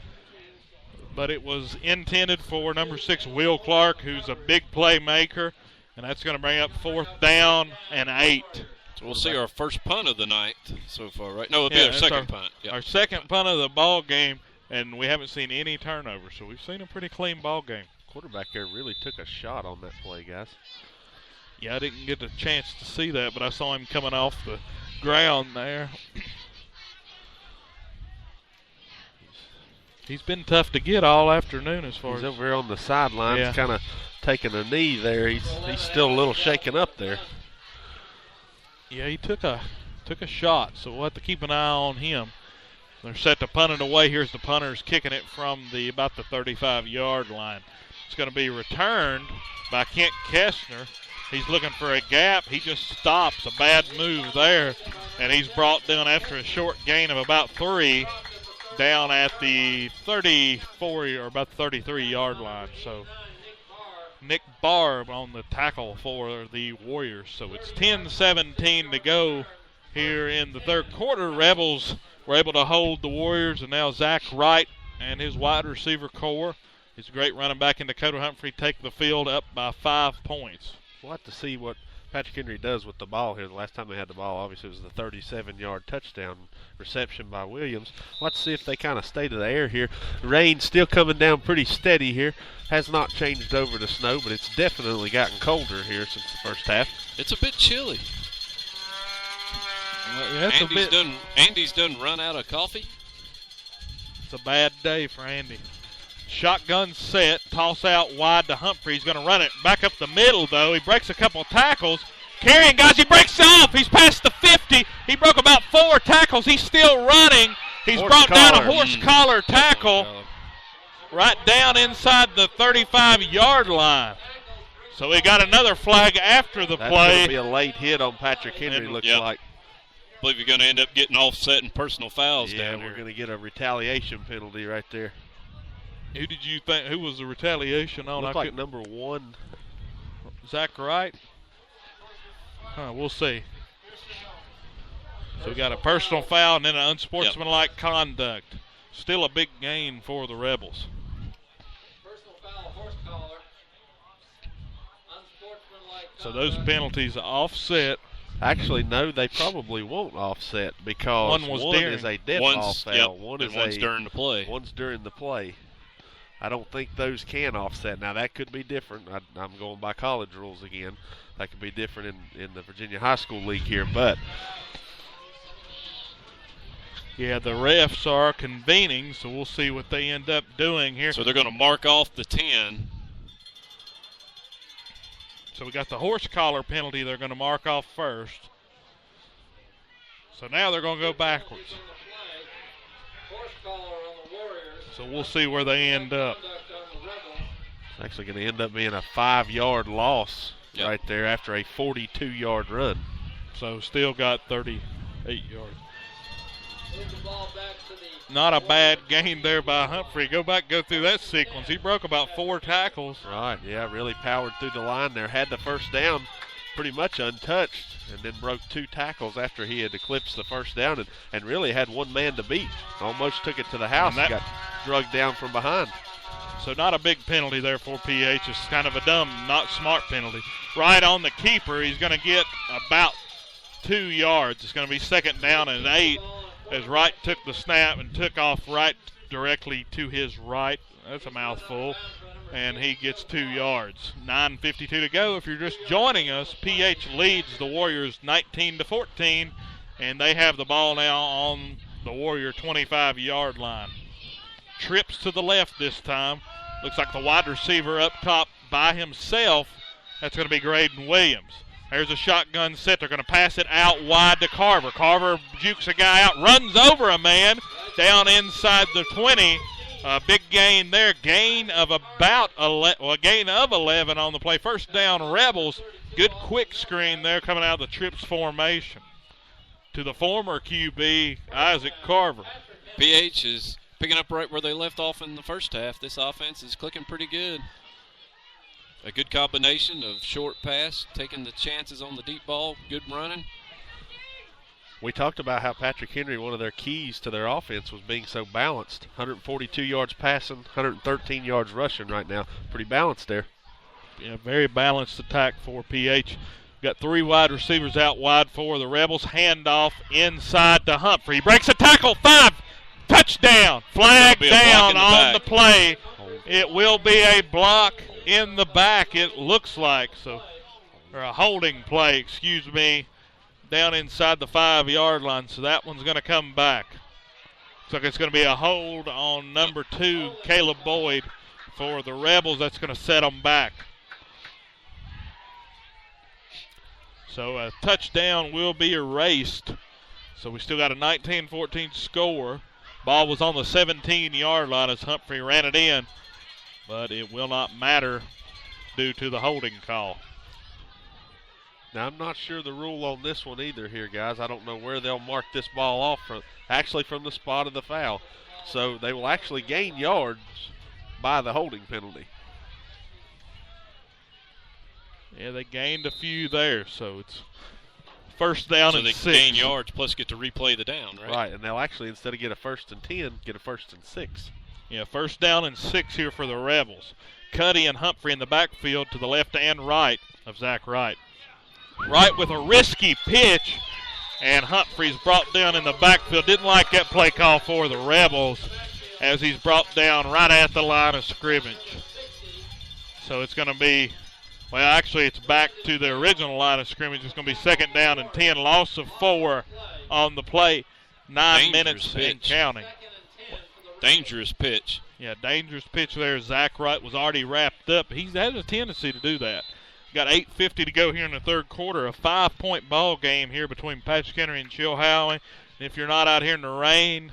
but it was intended for number 6, Will Clark, who's a big playmaker, and that's going to bring up 4th down and 8. So we'll see our first punt of the night so far, right? No, it'll be our second punt. Yep. Our second punt of the ball game, and we haven't seen any turnovers, so we've seen a pretty clean ball game. Quarterback there really took a shot on that play, guys. Yeah, I didn't get a chance to see that, but I saw him coming off the ground there. He's been tough to get all afternoon as far He's as over here on the sidelines, kind of taking a knee there. He's still a little shaken up there. Yeah, he took a shot, so we'll have to keep an eye on him. They're set to punt it away. Here's the punters kicking it from about the 35-yard line. It's going to be returned by Kent Kessner. He's looking for a gap. He just stops. A bad move there, and he's brought down after a short gain of about 3 down at the 34 or about the 33-yard line. So Nick Barb on the tackle for the Warriors. So it's 10-17 to go here in the third quarter. Rebels were able to hold the Warriors, and now Zach Wright and his wide receiver core, his great running back in Dakota Humphrey, take the field up by 5 points. We'll have to see what Patrick Henry does with the ball here. The last time they had the ball, obviously, it was the 37-yard touchdown reception by Williams. We'll have to see if they kind of stay to the air here. Rain still coming down pretty steady here. Has not changed over to snow, but it's definitely gotten colder here since the first half. It's a bit chilly. Yeah, Andy's done run out of coffee. It's a bad day for Andy. Shotgun set, toss out wide to Humphrey. He's going to run it back up the middle, though. He breaks a couple of tackles. Carrying, guys, he breaks off. He's past the 50. He broke about 4 tackles. He's still running. He's brought down a horse collar tackle right down inside the 35-yard line. So we got another flag after the play. That's going to be a late hit on Patrick Henry, looks like. I believe you're going to end up getting offset and personal fouls down here. We're going to get a retaliation penalty right there. Who did you think? Who was the retaliation on? Looked like number 1. Zach Wright? We'll see. So we got a personal foul and then an unsportsmanlike conduct. Still a big gain for the Rebels. Personal foul, horse collar. Unsportsmanlike conduct. So those penalties offset. Actually, no, they probably won't offset because one is a dead ball foul. One's during the play. One's during the play. I don't think those can offset. Now, that could be different. I'm going by college rules again. That could be different in the Virginia High School League here, but yeah, the refs are convening, so we'll see what they end up doing here. So they're going to mark off the 10. So we got the horse collar penalty they're going to mark off first. So now they're going to go backwards. Horse collar on the Warriors. So we'll see where they end up. It's actually going to end up being a 5-yard loss right there after a 42-yard run. So still got 38 yards. Move the ball back to the Not a bad gain there by Humphrey. Go through that sequence. He broke about 4 tackles. Right, yeah, really powered through the line there. Had the first down pretty much untouched and then broke 2 tackles after he had eclipsed the first down and really had one man to beat. Almost took it to the house and got drugged down from behind. So not a big penalty there for PH. It's kind of a dumb, not smart penalty. Right on the keeper, he's going to get about 2 yards. It's going to be second down and 8 as Wright took the snap and took off right directly to his right. That's a mouthful. And he gets 2 yards. 9:52 to go. If you're just joining us, PH leads the Warriors 19-14, and they have the ball now on the Warrior 25-yard line. Trips to the left this time. Looks like the wide receiver up top by himself. That's going to be Graydon Williams. There's a shotgun set. They're going to pass it out wide to Carver. Carver jukes a guy out, runs over a man down inside the 20. A big gain there. Gain of about a gain of 11 on the play. First down, Rebels. Good quick screen there coming out of the trips formation to the former QB, Isaac Carver. PH is picking up right where they left off in the first half. This offense is clicking pretty good. A good combination of short pass, taking the chances on the deep ball, good running. We talked about how Patrick Henry, one of their keys to their offense, was being so balanced. 142 yards passing, 113 yards rushing right now. Pretty balanced there. Yeah, very balanced attack for PH. Got 3 wide receivers out wide for the Rebels. Handoff inside to Humphrey. He breaks a tackle. 5. Touchdown. Flag down on the play. It will be a block in the back, it looks like. So, or a holding play, excuse me, down inside the 5-yard line. So that one's going to come back. Looks like it's going to be a hold on number 2, Caleb Boyd, for the Rebels. That's going to set them back. So a touchdown will be erased. So we still got a 19-14 score. Ball was on the 17-yard line as Humphrey ran it in, but it will not matter due to the holding call. Now, I'm not sure the rule on this one either here, guys. I don't know where they'll mark this ball off from, actually from the spot of the foul. So they will actually gain yards by the holding penalty. Yeah, they gained a few there, so it's first down and 6. So they gain yards plus get to replay the down, right? Right, and they'll actually, instead of get a 1st and 10, get a 1st and 6. Yeah, first down and 6 here for the Rebels. Cuddy and Humphrey in the backfield to the left and right of Zach Wright. Wright with a risky pitch, and Humphrey's brought down in the backfield. Didn't like that play call for the Rebels as he's brought down right at the line of scrimmage. So it's going to be, well, actually it's back to the original line of scrimmage. It's going to be 2nd down and 10, loss of 4 on the play. 9 minutes and counting. Dangerous pitch. Yeah, dangerous pitch there. Zach Wright was already wrapped up. He has a tendency to do that. Got 8:50 to go here in the third quarter. A 5-point ball game here between Patrick Henry and Chilhowie. And if you're not out here in the rain,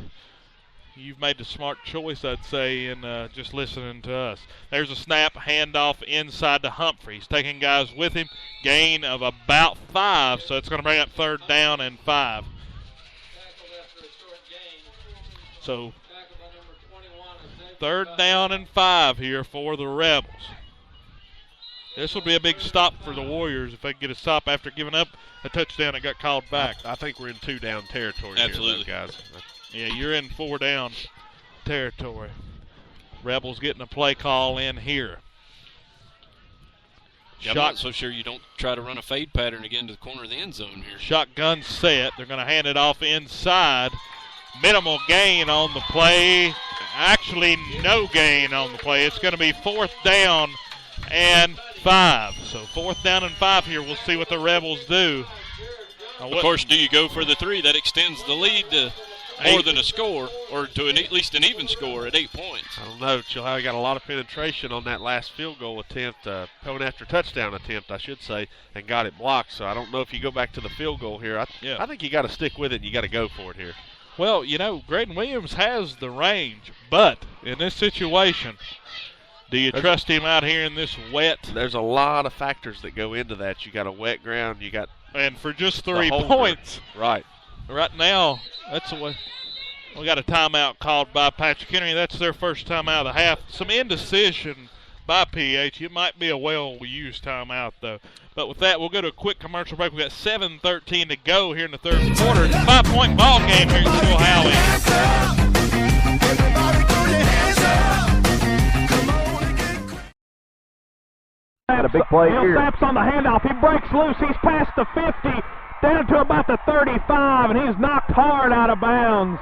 you've made the smart choice, I'd say, in just listening to us. There's a snap, handoff inside to Humphrey. He's taking guys with him. Gain of about 5, so it's going to bring up 3rd down and 5. So 3rd down and 5 here for the Rebels. This will be a big stop for the Warriors if they can get a stop after giving up a touchdown that got called back. I think we're in 2-down territory Absolutely. here, though, guys. Yeah, you're in 4-down territory. Rebels getting a play call in here. Yeah, I'm not so sure you don't try to run a fade pattern again to the corner of the end zone here. Shotgun set. They're going to hand it off inside. Minimal gain on the play. Actually, no gain on the play. It's going to be 4th down and 5. So 4th down and 5 here. We'll see what the Rebels do. Of course, do you go for the 3? That extends the lead to more than a score, or to at least an even score at 8 points. I don't know. Chilhowie got a lot of penetration on that last field goal attempt, going after touchdown attempt, I should say, and got it blocked. So I don't know if you go back to the field goal here. I think you got to stick with it and you got to go for it here. Well, you know, Graydon Williams has the range, but in this situation, do you trust him out here in this wet? There's a lot of factors that go into that. You got a wet ground. You got, and for just 3 points, right now, that's what we got a timeout called by Patrick Henry. That's their first timeout of the half. Some indecision by PH. It might be a well-used timeout though. But with that, we'll go to a quick commercial break. We've got 7:13 to go here in the third quarter. It's a 5-point ball game here at Chilhowie. Had a big play here. Taps on the handoff. He breaks loose. He's past the 50, down to about the 35, and he's knocked hard out of bounds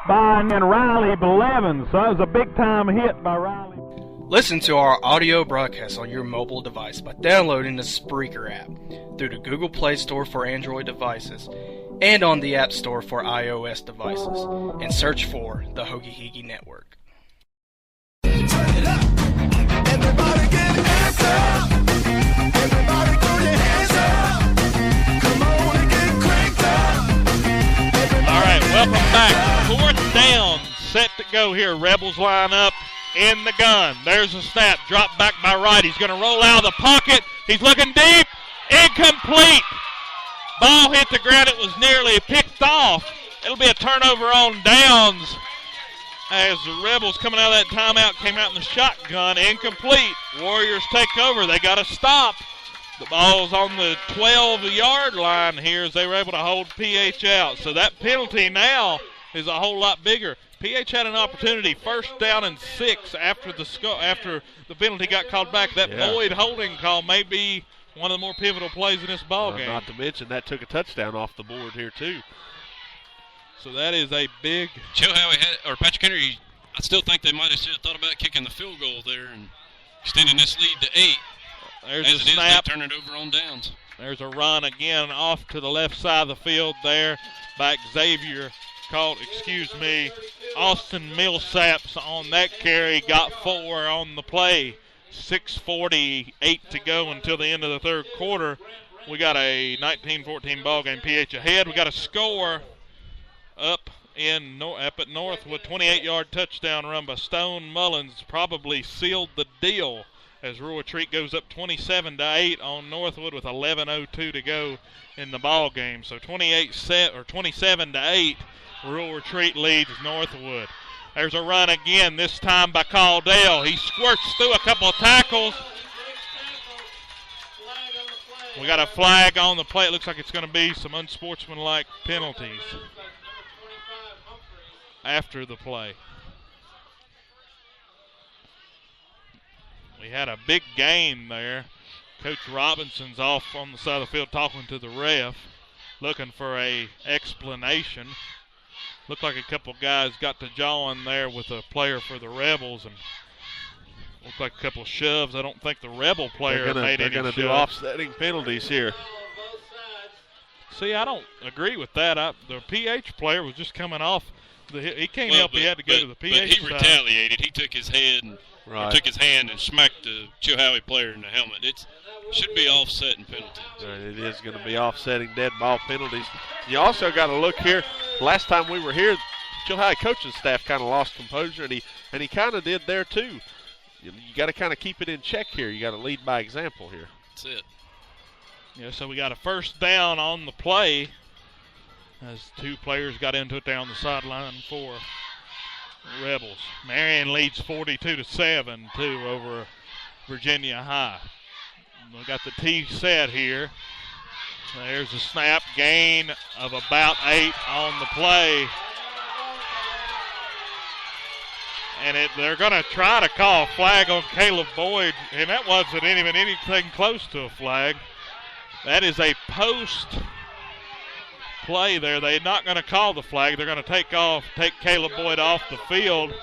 by Riley Blevins. So that was a big-time hit by Riley. Listen to our audio broadcast on your mobile device by downloading the Spreaker app through the Google Play Store for Android devices and on the App Store for iOS devices, and search for the Hoagie Heagie Network. Everybody get hands up. Everybody throw your hands up. Come on and get cranked up. All right, welcome back. 4th down, set to go here. Rebels line up in the gun. There's a snap. Drop back by Wright. He's going to roll out of the pocket. He's looking deep. Incomplete. Ball hit the ground. It was nearly picked off. It'll be a turnover on downs as the Rebels coming out of that timeout came out in the shotgun. Incomplete. Warriors take over. They got to stop. The ball's on the 12-yard line here as they were able to hold PH out. So that penalty now is a whole lot bigger. PH had an opportunity, 1st down and 6 after the penalty got called back. That Boyd holding call may be one of the more pivotal plays in this ball game. Not to mention that took a touchdown off the board here too. So that is a big. Chilhowie or Patrick Henry, I still think they might have thought about kicking the field goal there and extending this lead to 8. There's As a snap. They turn it over on downs. There's a run again off to the left side of the field there by Xavier. Austin Millsaps on that carry, got 4 on the play. 6:48 to go until the end of the third quarter. We got a 19-14 ball game. PH ahead. We got a score up at Northwood. 28-yard touchdown run by Stone Mullins probably sealed the deal as Rural Retreat goes up 27-8 on Northwood with 11:02 to go in the ball game. So 27-8. Rural Retreat leads Northwood. There's a run again, this time by Caldell. He squirts through a couple of tackles. We got a flag on the play. It looks like it's going to be some unsportsmanlike penalties after the play. We had a big game there. Coach Robinson's off on the side of the field talking to the ref, looking for a explanation. Looked like a couple guys got to jawing there with a player for the Rebels, and looked like a couple of shoves. I don't think the Rebel player made any shoves. They're going to do offsetting penalties here. See, I don't agree with that. The PH player was just coming off. He can't help. He had to go to the PH But he side. retaliated. He took his head and took his hand and smacked the Chilhowie player in the helmet. It should be offsetting penalties. It is going to be offsetting dead ball penalties. You also got to look here. Last time we were here, Chilhowie coaching staff kind of lost composure, and he kind of did there too. You got to kind of keep it in check here. You got to lead by example here. That's it. Yeah, so we got a 1st down on the play as 2 players got into it there on the sideline for Rebels. Marion leads 42-7 too over Virginia High. We got the T set here. There's a snap, gain of about 8 on the play. And they're going to try to call a flag on Caleb Boyd, and that wasn't even anything close to a flag. That is a post play there. They're not going to call the flag. They're going to take Caleb Boyd off the field.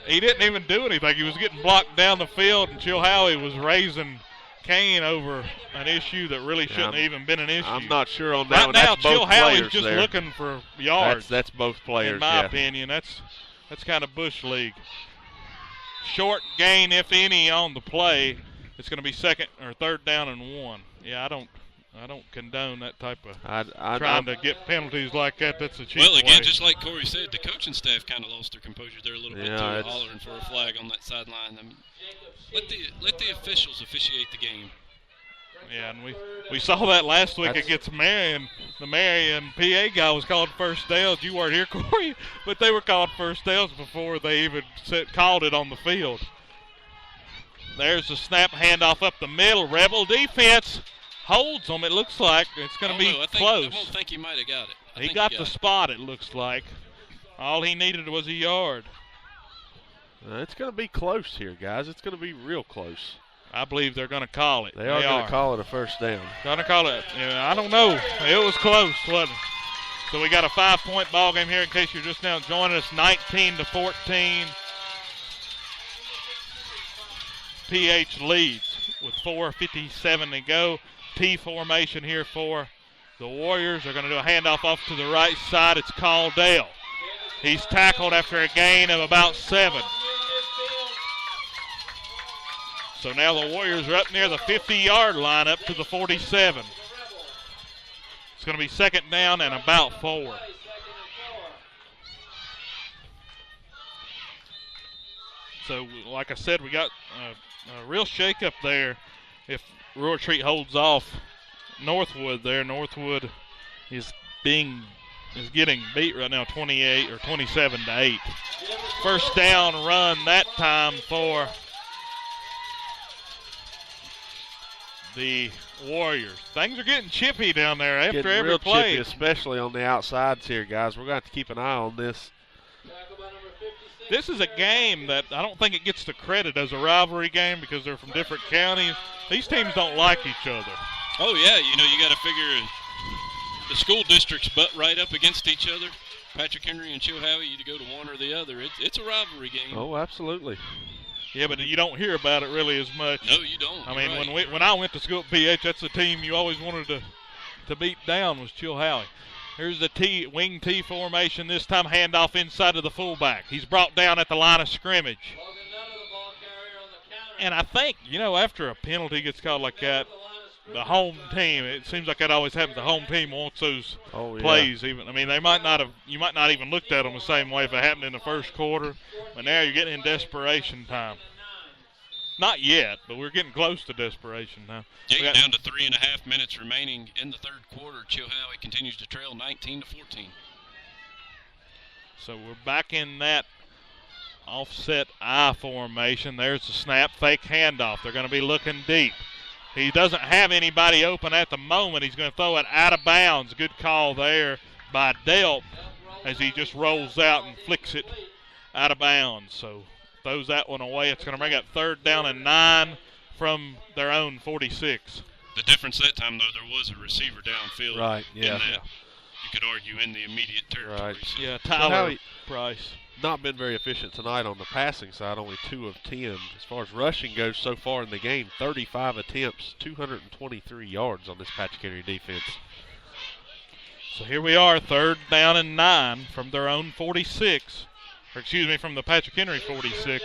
He didn't even do anything. He was getting blocked down the field, and Chilhowie was raising Cain over an issue that really shouldn't have even been an issue. I'm not sure on that right one. Now, that's both Chilhowie's just there. looking for yards. That's both players, in my opinion. That's kind of Bush League. Short gain, if any, on the play. It's going to be 2nd or 3rd down and 1. Yeah, I don't condone that type of trying to get penalties like that. That's a cheap Well, again, way. just like Corey said, the coaching staff kind of lost their composure there a little bit too, hollering for a flag on that sideline. I mean, let the officials officiate the game. Yeah, and we saw that last week against Marion. The Marion PA guy was called 1st downs. You weren't here, Corey, but they were called 1st downs before they even called it on the field. There's the snap, handoff up the middle. Rebel defense holds them, it looks like. It's going to be close. I don't think he might have got it. He got the spot, it looks like. All he needed was a yard. It's going to be close here, guys. It's going to be real close. I believe they're going to call it. They are going to call it a 1st down. Going to call it. I don't know. It was close, wasn't it? So we got a 5-point ball game here in case you're just now joining us. 19-14. PH leads with 4:57 to go. T formation here for the Warriors. They're going to do a handoff off to the right side. It's Caldell. He's tackled after a gain of about 7. So now the Warriors are up near the 50-yard line, up to the 47. It's going to be 2nd down and about 4. So, like I said, we got a real shake-up there. If Roar Treat holds off Northwood there, Northwood is getting beat right now 28 or 27 to 8. First down run that time for the Warriors. Things are getting chippy down there after Getting every real play. chippy, especially on the outsides here, guys. We're going to have to keep an eye on this. This is a game that I don't think it gets the credit as a rivalry game because they're from different counties. These teams don't like each other. Oh, yeah, you got to figure the school districts butt right up against each other. Patrick Henry and Chilhowie, you go to one or the other. It's a rivalry game. Oh, absolutely. Yeah, but you don't hear about it really as much. No, you don't. I mean, when I went to school at PH, that's the team you always wanted to beat down was Chilhowie. Here's the wing T formation. This time handoff inside to the fullback. He's brought down at the line of scrimmage. And I think, after a penalty gets called like that, the home team, it seems like that always happens. The home team wants those plays. Even you might not even looked at them the same way if it happened in the first quarter. But now you're getting in desperation time. Not yet, but we're getting close to desperation now. Getting down to 3.5 minutes remaining in the third quarter. Chilhowie continues to trail 19-14. So we're back in that offset I formation. There's the snap, fake handoff. They're going to be looking deep. He doesn't have anybody open at the moment. He's going to throw it out of bounds. Good call there by Delp as he just rolls out and flicks it out of bounds. So throws that one away. It's going to bring up 3rd down and 9 from their own 46. The difference that time, though, there was a receiver downfield. Right, yeah. You could argue in the immediate territory. Right. So. Yeah, Tyler Price. Not been very efficient tonight on the passing side, only 2 of 10. As far as rushing goes so far in the game, 35 attempts, 223 yards on this Patrick Henry defense. So here we are, 3rd down and 9 from their own 46. From the Patrick Henry 46.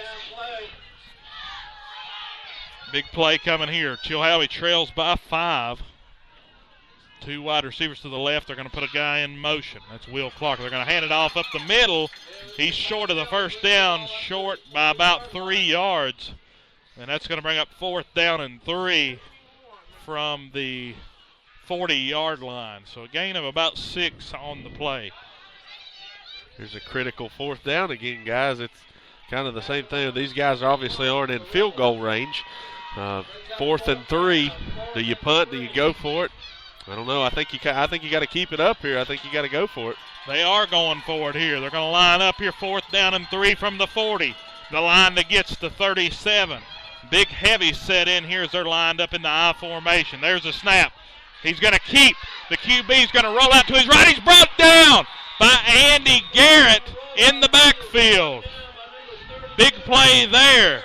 Big play coming here. Chilhowie trails by 5. 2 wide receivers to the left. They're going to put a guy in motion. That's Will Clark. They're going to hand it off up the middle. He's short of the first down, short by about 3 yards. And that's going to bring up 4th down and 3 from the 40-yard line. So a gain of about 6 on the play. Here's a critical 4th down again, guys. It's kind of the same thing. These guys obviously aren't in field goal range. 4th and 3. Do you punt? Do you go for it? I don't know. I think you got to keep it up here. I think you got to go for it. They are going for it here. They're going to line up here, 4th down and 3 from the 40. The line that gets to 37. Big heavy set in here as they're lined up in the I formation. There's a snap. He's going to keep. The QB's going to roll out to his right. He's brought down by Andy Garrett in the backfield. Big play there.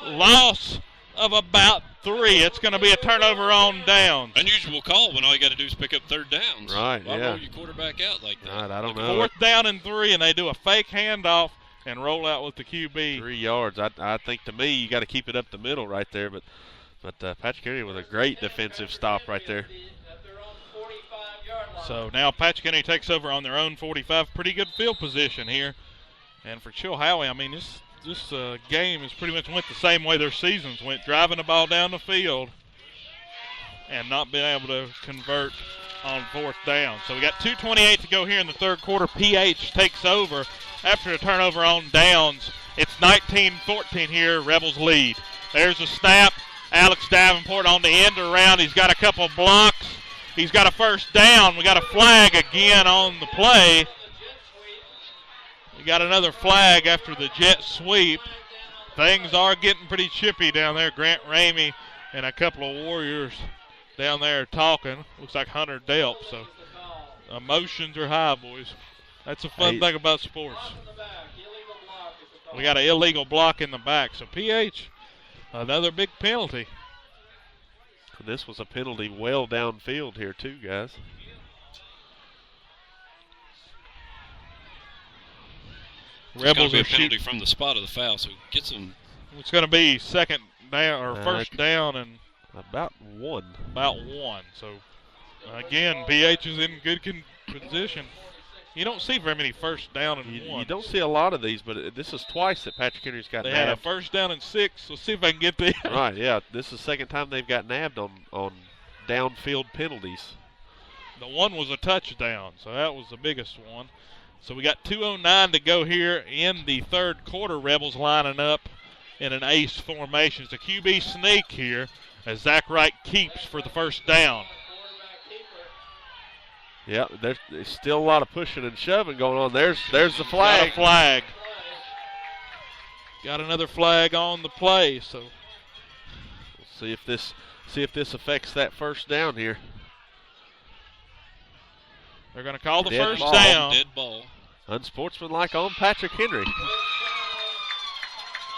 Loss of about 3. It's going to be a turnover on downs. Unusual call when all you got to do is pick up 3rd downs. Right, Why yeah. roll your quarterback out like that? Right, I don't know. 4th down and 3, and they do a fake handoff and roll out with the QB. 3 yards. I think to me you got to keep it up the middle right there, but Patrick Henry with a great defensive stop right there. So now Patrick Henry takes over on their own 45. Pretty good field position here. And for Chilhowie, this game has pretty much went the same way their seasons went, driving the ball down the field and not being able to convert on 4th down. So we got 2:28 to go here in the third quarter. PH takes over after a turnover on downs. It's 19-14 here. Rebels lead. There's a snap. Alex Davenport on the end around. He's got a couple blocks. He's got a 1st down. We got a flag again on the play. We got another flag after the jet sweep. Things are getting pretty chippy down there. Grant Ramey and a couple of Warriors down there talking. Looks like Hunter Delp. So emotions are high, boys. That's a fun thing about sports. We got an illegal block in the back. So PH, another big penalty. This was a penalty well downfield here too, guys. Rebels are are penalty from the spot of the foul, so get some. It's going to be 2nd down or 1st down and about 1. About 1. So again, PH is in good position. You don't see very many first down and one. You don't see a lot of these, but this is twice that Patrick Henry's got They nabbed. had a first down and 6. Let's see if I can get this. Right, yeah. This is the second time they've got nabbed on downfield penalties. The one was a touchdown, so that was the biggest one. So we got 2:09 to go here in the third quarter. Rebels lining up in an ace formation. It's a QB sneak here as Zach Wright keeps for the first down. Yeah, there's still a lot of pushing and shoving going on. There's the flag. Got a flag. Got another flag on the play. So see if this affects that first down here. They're going to call the Dead first ball. down. Dead ball. Unsportsmanlike on Patrick Henry.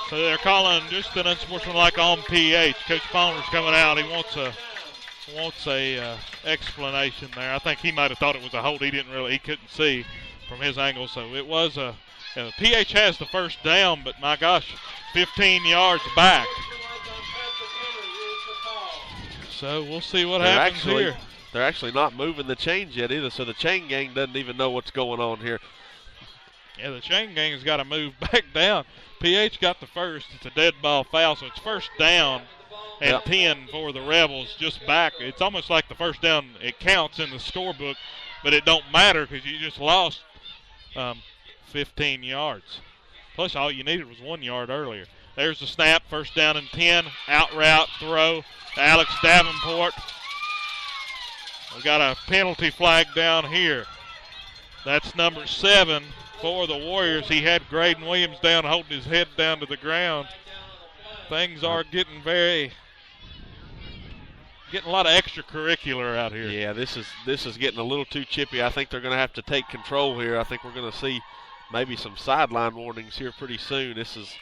So they're calling just an unsportsmanlike on PH. Coach Palmer's coming out. He wants a explanation there. I think he might have thought it was a hold. He couldn't see from his angle. So it was a PH has the first down, but my gosh, 15 yards back. So we'll see what happens here. They're actually not moving the chains yet either, so the chain gang doesn't even know what's going on here. Yeah, the chain gang has got to move back down. PH got the first. It's a dead ball foul, so it's first down and 10 for the Rebels just back. It's almost like the first down, it counts in the scorebook, but it don't matter because you just lost 15 yards. Plus, all you needed was 1 yard earlier. There's the snap, first down and 10. Out route throw to Alex Davenport. We got a penalty flag down here. That's number 7 for the Warriors. He had Graydon Williams down, holding his head down to the ground. Things are getting a lot of extracurricular out here. Yeah, this is getting a little too chippy. I think they're going to have to take control here. I think we're going to see maybe some sideline warnings here pretty soon. This is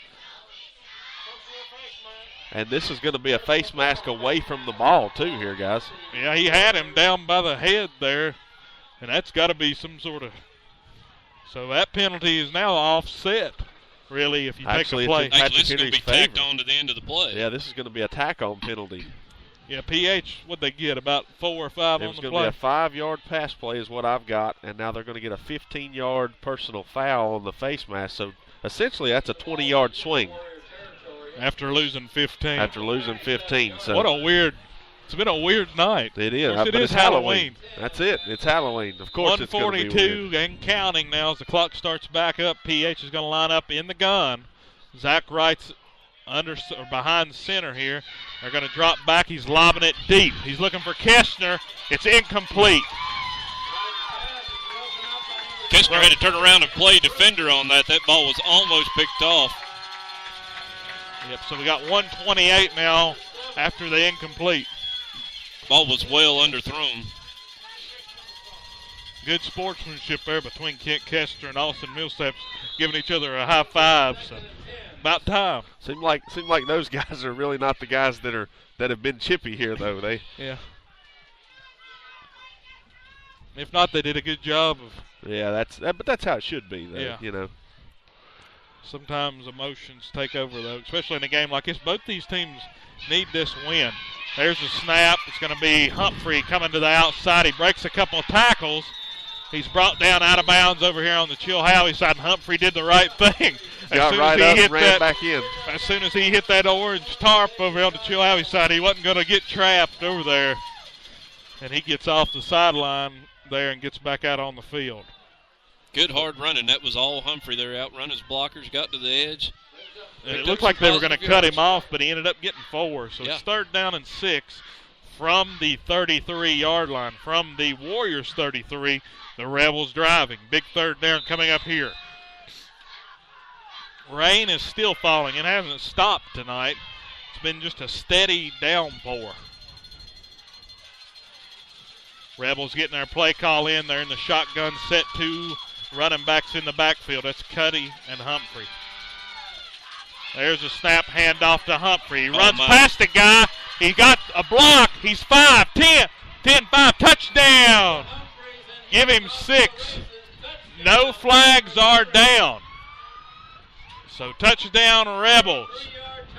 going to be a face mask away from the ball too here, guys. Yeah, he had him down by the head there, and that's got to be some sort of. So that penalty is now offset. Really, if you take a play. Actually, this is going to be tacked on to the end of the play. Yeah, this is going to be a tack-on penalty. Yeah, PH, what'd they get, about 4 or 5 on the play? It was going to be a 5-yard pass play is what I've got, and now they're going to get a 15-yard personal foul on the face mask. So, essentially, that's a 20-yard swing. After losing 15. So what a weird, it's been a weird night. It is. It is Halloween. That's it. It's Halloween. Of course it's going to be 142 and counting now as the clock starts back up. PH is going to line up in the gun. Zach Wright's behind center here. They're going to drop back. He's lobbing it deep. He's looking for Kestner. It's incomplete. Kestner had to turn around and play defender on that. That ball was almost picked off. Yep, so we got 128 now after the incomplete. Ball was well underthrown. Good sportsmanship there between Kent Kester and Austin Millsaps, giving each other a high five. So about time. Seems like those guys are really not the guys that have been chippy here, though. Yeah. If not, they did a good job of. Yeah, but that's how it should be, though. Yeah. You know. Sometimes emotions take over, though, especially in a game like this. Both these teams need this win. There's a snap. It's going to be Humphrey coming to the outside. He breaks a couple of tackles. He's brought down out of bounds over here on the Chilhowie side, and Humphrey did the right thing. Got right up and ran back in. As soon as he hit that orange tarp over on the Chilhowie side, he wasn't going to get trapped over there. And he gets off the sideline there and gets back out on the field. Good hard running. That was all Humphrey there. Outrun his blockers, got to the edge. And it looked like they were going to cut him off, but he ended up getting 4. So it's third down and 6 from the 33-yard line. From the Warriors 33, the Rebels driving. Big third down coming up here. Rain is still falling. It hasn't stopped tonight. It's been just a steady downpour. Rebels getting their play call in. They're in the shotgun set. 2 running backs in the backfield. That's Cuddy and Humphrey. There's a snap, handoff to Humphrey. He runs past the guy. He got a block. He's 5, 10, 5, touchdown. Give him 6. No flags are down. So touchdown Rebels.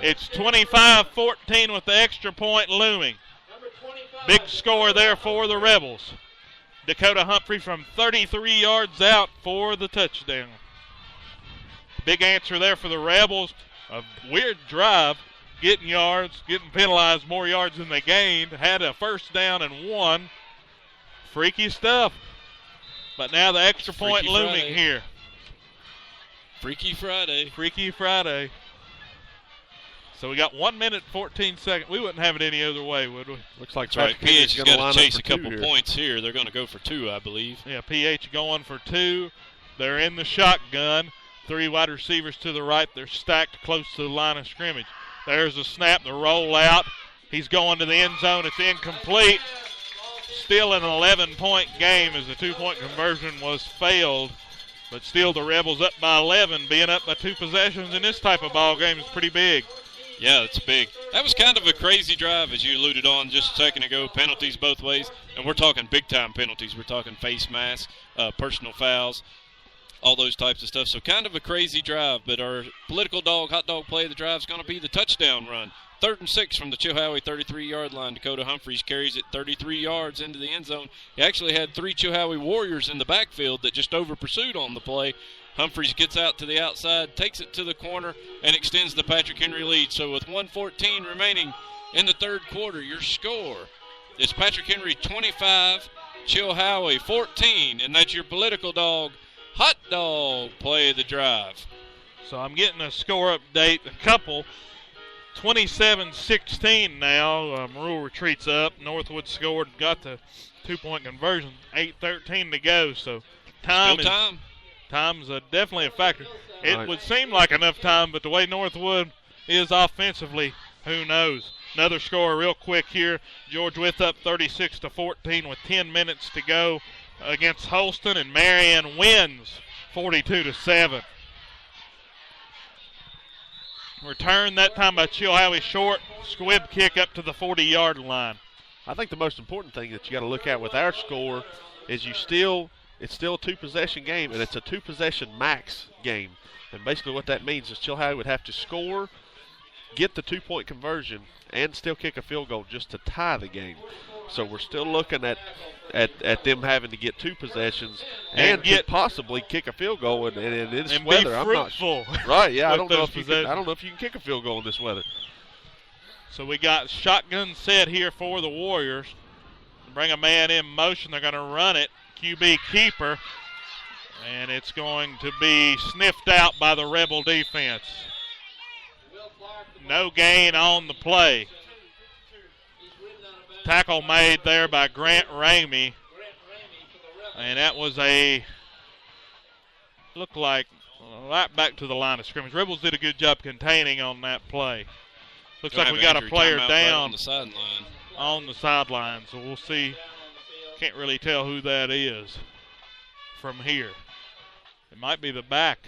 It's 25-14 with the extra point looming. Big score there for the Rebels. Dakota Humphrey from 33 yards out for the touchdown. Big answer there for the Rebels. A weird drive, getting yards, getting penalized more yards than they gained. Had a first down and one. Freaky stuff. But now the extra point looming here. Freaky Friday. Freaky Friday. So we got 1 minute, 14 seconds. We wouldn't have it any other way, would we? Looks like That's right. Patrick Henry's PH has gonna got line to up chase for a couple two points here. They're going to go for two, I believe. Yeah, PH going for two. They're in the shotgun. Three wide receivers to the right. They're stacked close to the line of scrimmage. There's a snap, the roll out. He's going to the end zone. It's incomplete. Still an 11-point game as the two-point conversion was failed. But still the Rebels up by 11. Being up by two possessions in this type of ball game is pretty big. Yeah, it's big. That was kind of a crazy drive, as you alluded on just a second ago. Penalties both ways. And we're talking big-time penalties. We're talking face masks, personal fouls, all those types of stuff. So kind of a crazy drive. But our political dog, hot dog play of the drive is going to be the touchdown run. 3rd and 6 from the Chilhowie 33-yard line. Dakota Humphreys carries it 33 yards into the end zone. He actually had 3 Chilhowie Warriors in the backfield that just over-pursued on the play. Humphreys gets out to the outside, takes it to the corner, and extends the Patrick Henry lead. So with 1:14 remaining in the third quarter, your score is Patrick Henry 25, Chilhowie 14, and that's your political dog, hot dog play of the drive. So I'm getting a score update, a couple. 27-16 now. Rural Retreat's up. Northwood scored, got the two-point conversion. 8:13 to go. So time's definitely a factor. It would seem like enough time, but the way Northwood is offensively, who knows? Another score real quick here. George Wythe up 36-14 with 10 minutes to go against Holston, and Marion wins 42-7. Return that time by Chilhowie short. Squib kick up to the 40-yard line. I think the most important thing that you got to look at with our score is it's still a two-possession game, and it's a two-possession max game. And basically what that means is Chilhowie would have to score, get the two-point conversion, and still kick a field goal just to tie the game. So we're still looking at them having to get two possessions and possibly kick a field goal in this weather. Be I'm not sure. Right? Yeah, I don't know if you can kick a field goal in this weather. So we got shotgun set here for the Warriors. Bring a man in motion. They're going to run it. QB keeper, and it's going to be sniffed out by the Rebel defense. No gain on the play. Tackle made there by Grant Ramey, and that was looked like right back to the line of scrimmage. Rebels did a good job containing on that play. Looks like we got a player down on the sideline, so we'll see. Can't really tell who that is from here. It might be the back.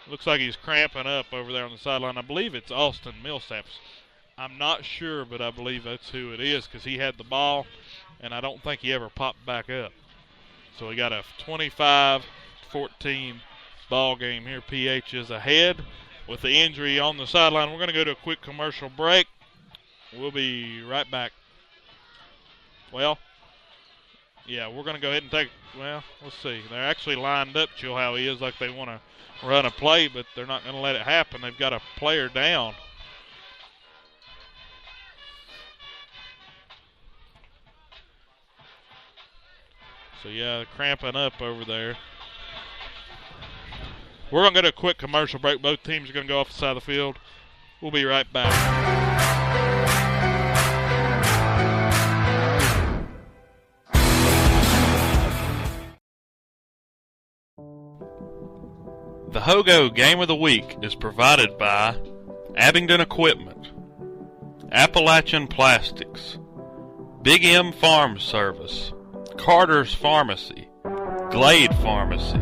Looks like he's cramping up over there on the sideline. I believe it's Austin Millsaps. I'm not sure, but I believe that's who it is because he had the ball, and I don't think he ever popped back up. So we got a 25-14 ball game here. PH is ahead with the injury on the sideline. We're going to go to a quick commercial break. We'll be right back. Well, yeah, we're going to go ahead and let's see. They're actually lined up, Chilhowie is, like they want to run a play, but they're not going to let it happen. They've got a player down. So, yeah, cramping up over there. We're going to go to a quick commercial break. Both teams are going to go off the side of the field. We'll be right back. The Hogo Game of the Week is provided by Abingdon Equipment, Appalachian Plastics, Big M Farm Service, Carter's Pharmacy, Glade Pharmacy,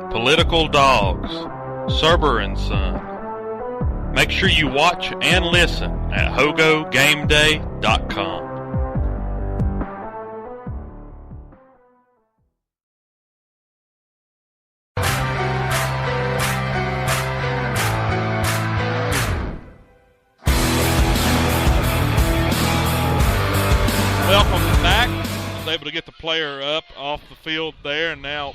Political Dogs, Serber & Son. Make sure you watch and listen at HogoGameDay.com. able to get the player up off the field there, and now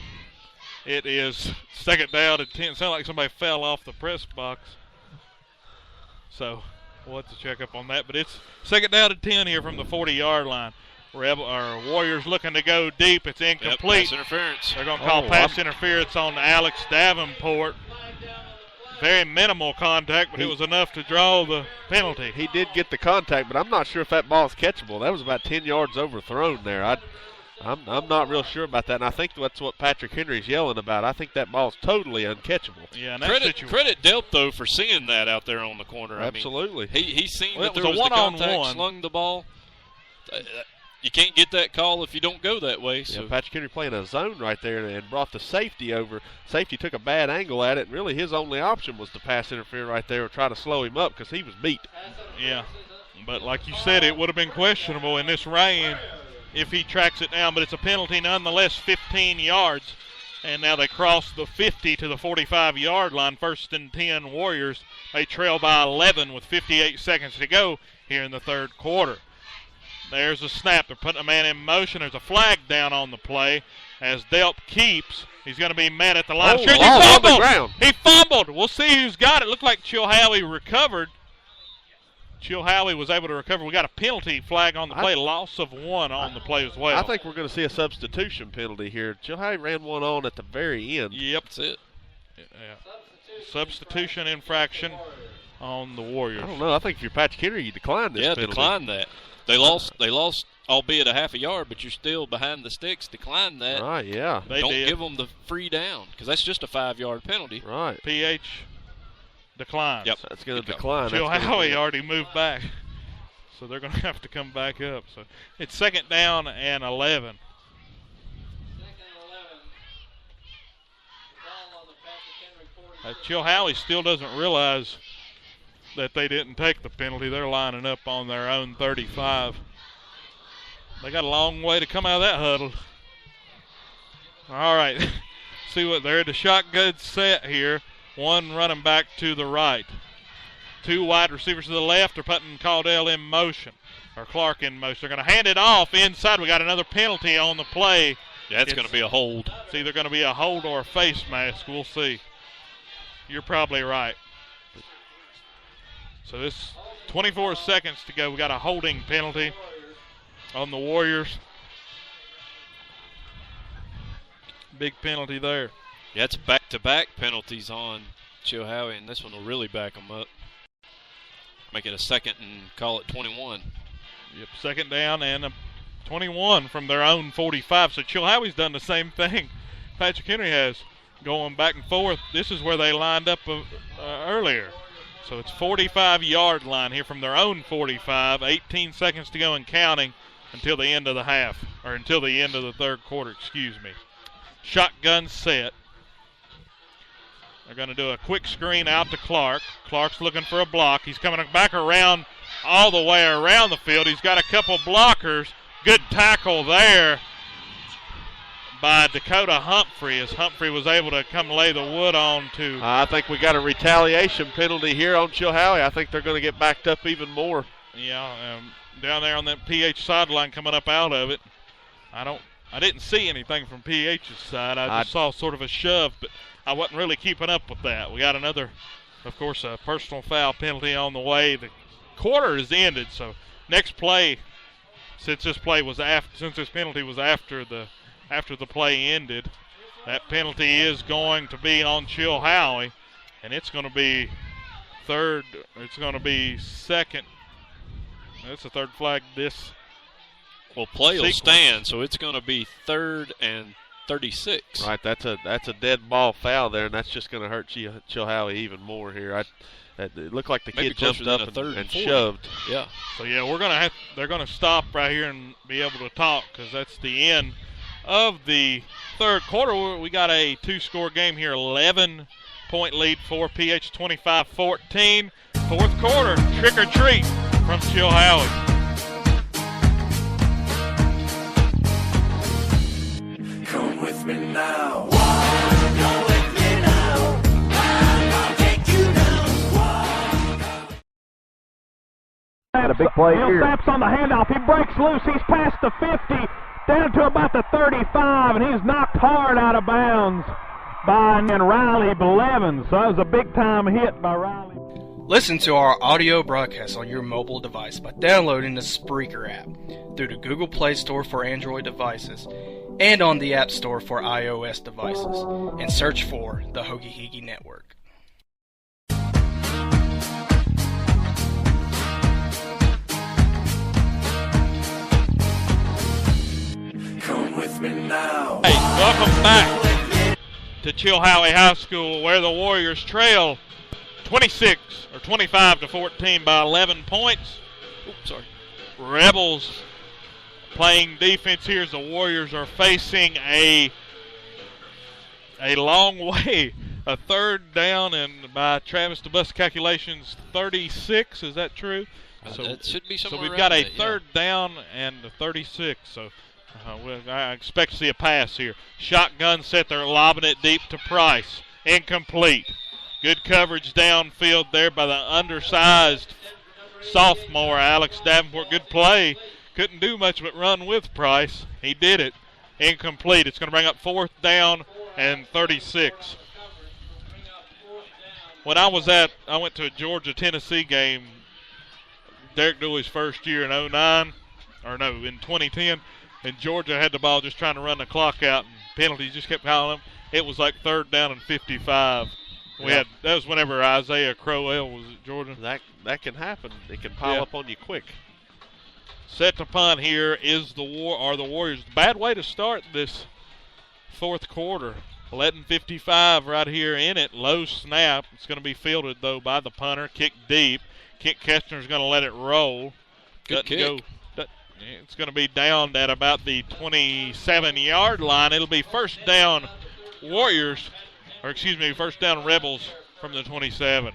it is second down and 10. Sounded like somebody fell off the press box. So we'll have to check up on that. But it's second down and 10 here from the 40-yard line. Our Warriors looking to go deep. It's incomplete. Pass interference. They're going to call pass interference on Alex Davenport. Very minimal contact, but it was enough to draw the penalty. He did get the contact, but I'm not sure if that ball's catchable. That was about 10 yards overthrown there. I'm not real sure about that, and I think that's what Patrick Henry's yelling about. I think that ball's totally uncatchable. Yeah, and credit Delp, though, for seeing that out there on the corner. Absolutely. I mean, he seen that it was there a was the contact, one-on-one. slung the ball. You can't get that call if you don't go that way. So. Yeah, Patrick Henry playing a zone right there and brought the safety over. Safety took a bad angle at it, and really his only option was to pass interfere right there or try to slow him up because he was beat. Yeah, but like you said, it would have been questionable in this rain if he tracks it down, but it's a penalty nonetheless, 15 yards. And now they cross the 50 to the 45-yard line. First and 10 Warriors. They trail by 11 with 58 seconds to go here in the third quarter. There's a snap. They're putting a man in motion. There's a flag down on the play as Delp keeps. He's going to be met at the line. He fumbled. On the ground. He fumbled. We'll see who's got it. Looked like Chilhowie recovered. Chilhowie was able to recover. We got a penalty flag on the play. Loss of one on the play as well. I think we're going to see a substitution penalty here. Chilhowie ran one on at the very end. Yep. That's it. Yeah. Substitution infraction on the Warriors. I don't know. I think if you're Patrick Henry, you decline this penalty. Yeah, decline that. They lost, albeit a half a yard, but you're still behind the sticks. Decline that. Right, yeah. Don't give them the free down because that's just a 5-yard penalty. Right. PH declines. Yep. That's going to decline. Chilhowie already moved back, so they're going to have to come back up. So it's second down and 11. Chilhowie still doesn't realize that they didn't take the penalty. They're lining up on their own 35. They got a long way to come out of that huddle. All right. See what they're at the shotgun set here. One running back to the right. Two wide receivers to the left. They're putting Caudill in motion, or Clark in motion. They're going to hand it off inside. We got another penalty on the play. Yeah, it's going to be a hold. It's either going to be a hold or a face mask. We'll see. You're probably right. So this 24 seconds to go. We got a holding penalty on the Warriors. Big penalty there. Yeah, it's back-to-back penalties on Chilhowie, and this one will really back them up. Make it a second and call it 21. Yep, second down and a 21 from their own 45. So Chilhowie's done the same thing Patrick Henry has, going back and forth. This is where they lined up earlier. So it's 45-yard line here from their own 45. 18 seconds to go and counting until the end of the half, or until the end of the third quarter, excuse me. Shotgun set. They're going to do a quick screen out to Clark. Clark's looking for a block. He's coming back around all the way around the field. He's got a couple blockers. Good tackle there by Dakota Humphrey, as Humphrey was able to come lay the wood on to. I think we got a retaliation penalty here on Chilhowie. I think they're going to get backed up even more. Yeah, down there on that PH sideline coming up out of it. I didn't see anything from PH's side. I just saw sort of a shove, but I wasn't really keeping up with that. We got another, of course, a personal foul penalty on the way. The quarter is ended, so next play, since this penalty was after the play ended, that penalty is going to be on Chilhowie, and it's going to be third. It's going to be second. That's the third flag this. Well, play will stand, so it's going to be third and 36. Right, that's a dead ball foul there, and that's just going to hurt Chilhowie even more here. It looked like the kid jumped up and shoved. Yeah. So yeah, they're going to stop right here and be able to talk, because that's the end of the third quarter. We got a 2-score game here, 11-point lead for PH, 25-14. Fourth quarter, trick or treat from Chilhowie. Come with me now. Come with me now. I'll take you down. Had a big play here. Snaps on the handoff. He breaks loose. He's past the 50. down to about the 35, and he's knocked hard out of bounds by Riley Blevins. So that was a big-time hit by Riley. Listen to our audio broadcast on your mobile device by downloading the Spreaker app through the Google Play Store for Android devices and on the App Store for iOS devices, and search for the Hoagie Heagie Network. Come with me now. Hey, welcome back to Chilhowie High School, where the Warriors trail 25 to 14 by 11 points. Oops, sorry. Rebels playing defense here as the Warriors are facing a long way. A third down, and by Travis DeBus calculations, 36. Is that true? That should be somewhere. So we've got a that, third down and a 36. So I expect to see a pass here. Shotgun set there, lobbing it deep to Price. Incomplete. Good coverage downfield there by the undersized sophomore Alex Davenport. Good play. Couldn't do much but run with Price. He did it. Incomplete. It's going to bring up 4th down and 36. When I went to a Georgia-Tennessee game, Derek Dooley's first year in in 2010, and Georgia had the ball just trying to run the clock out, and penalties just kept calling them. It was like 3rd down and 55. That was whenever Isaiah Crowell was at Georgia. That can happen. It can pile up on you quick. Set to punt here is the Warriors. Bad way to start this fourth quarter. 11:55 right here in it. Low snap. It's going to be fielded, though, by the punter. Kick deep. Kick Kestner's going to let it roll. Good kick. It's going to be down at about the 27-yard line. It'll be first down first down Rebels from the 27.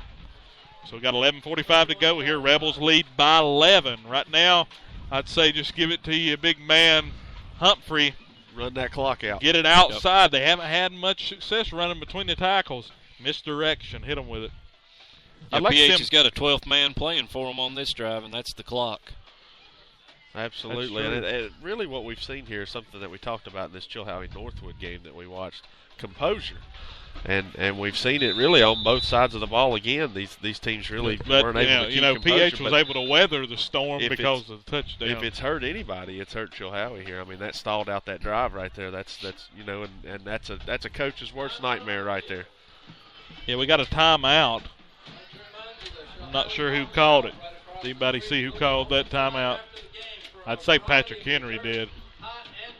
So we got 11:45 to go here. Rebels lead by 11. Right now, I'd say just give it to you, big man Humphrey. Run that clock out. Get it outside. Yep. They haven't had much success running between the tackles. Misdirection. Hit them with it. Yeah, PH has got a 12th man playing for them on this drive, and that's the clock. Absolutely. And really what we've seen here is something that we talked about in this Chilhowie-Northwood game that we watched. Composure. And we've seen it really on both sides of the ball again. These teams really weren't able to keep composure. PH was able to weather the storm because of the touchdown. If it's hurt anybody, it's hurt Chilhowie here. I mean, that stalled out that drive right there. That's and that's a coach's worst nightmare right there. Yeah, we got a timeout. I'm not sure who called it. Does anybody see who called that timeout? I'd say Patrick Henry did. I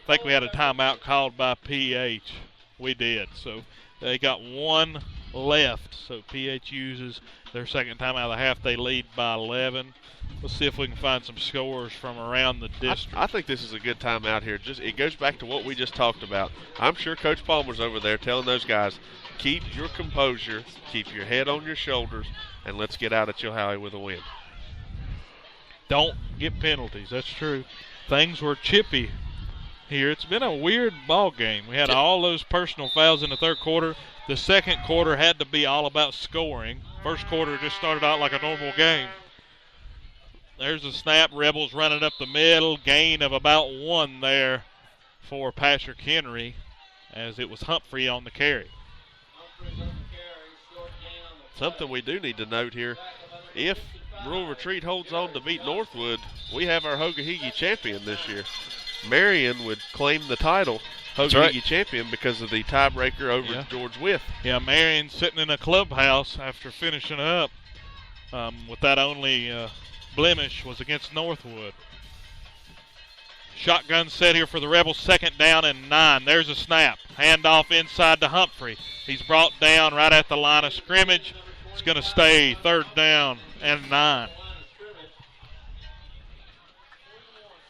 think we had a timeout called by PH. We did. So they got one left. So PH uses their second timeout of the half. They lead by 11. Let's see if we can find some scores from around the district. I think this is a good timeout here. It goes back to what we just talked about. I'm sure Coach Palmer's over there telling those guys, keep your composure, keep your head on your shoulders, and let's get out of Chilhowie with a win. Don't get penalties. That's true. Things were chippy here. It's been a weird ball game. We had all those personal fouls in the third quarter. The second quarter had to be all about scoring. First quarter just started out like a normal game. There's a snap. Rebels running up the middle. Gain of about 1 there for Patrick Henry, as it was Humphrey on the carry. Something we do need to note here, if Rural Retreat holds on to beat Northwood, we have our Hogahegie champion this year. Marion would claim the title Hogahegie champion because of the tiebreaker over George Wythe. Yeah, Marion sitting in a clubhouse after finishing up with that only blemish was against Northwood. Shotgun set here for the Rebels, 2nd down and 9. There's a snap. Handoff inside to Humphrey. He's brought down right at the line of scrimmage. It's going to stay 3rd down and 9.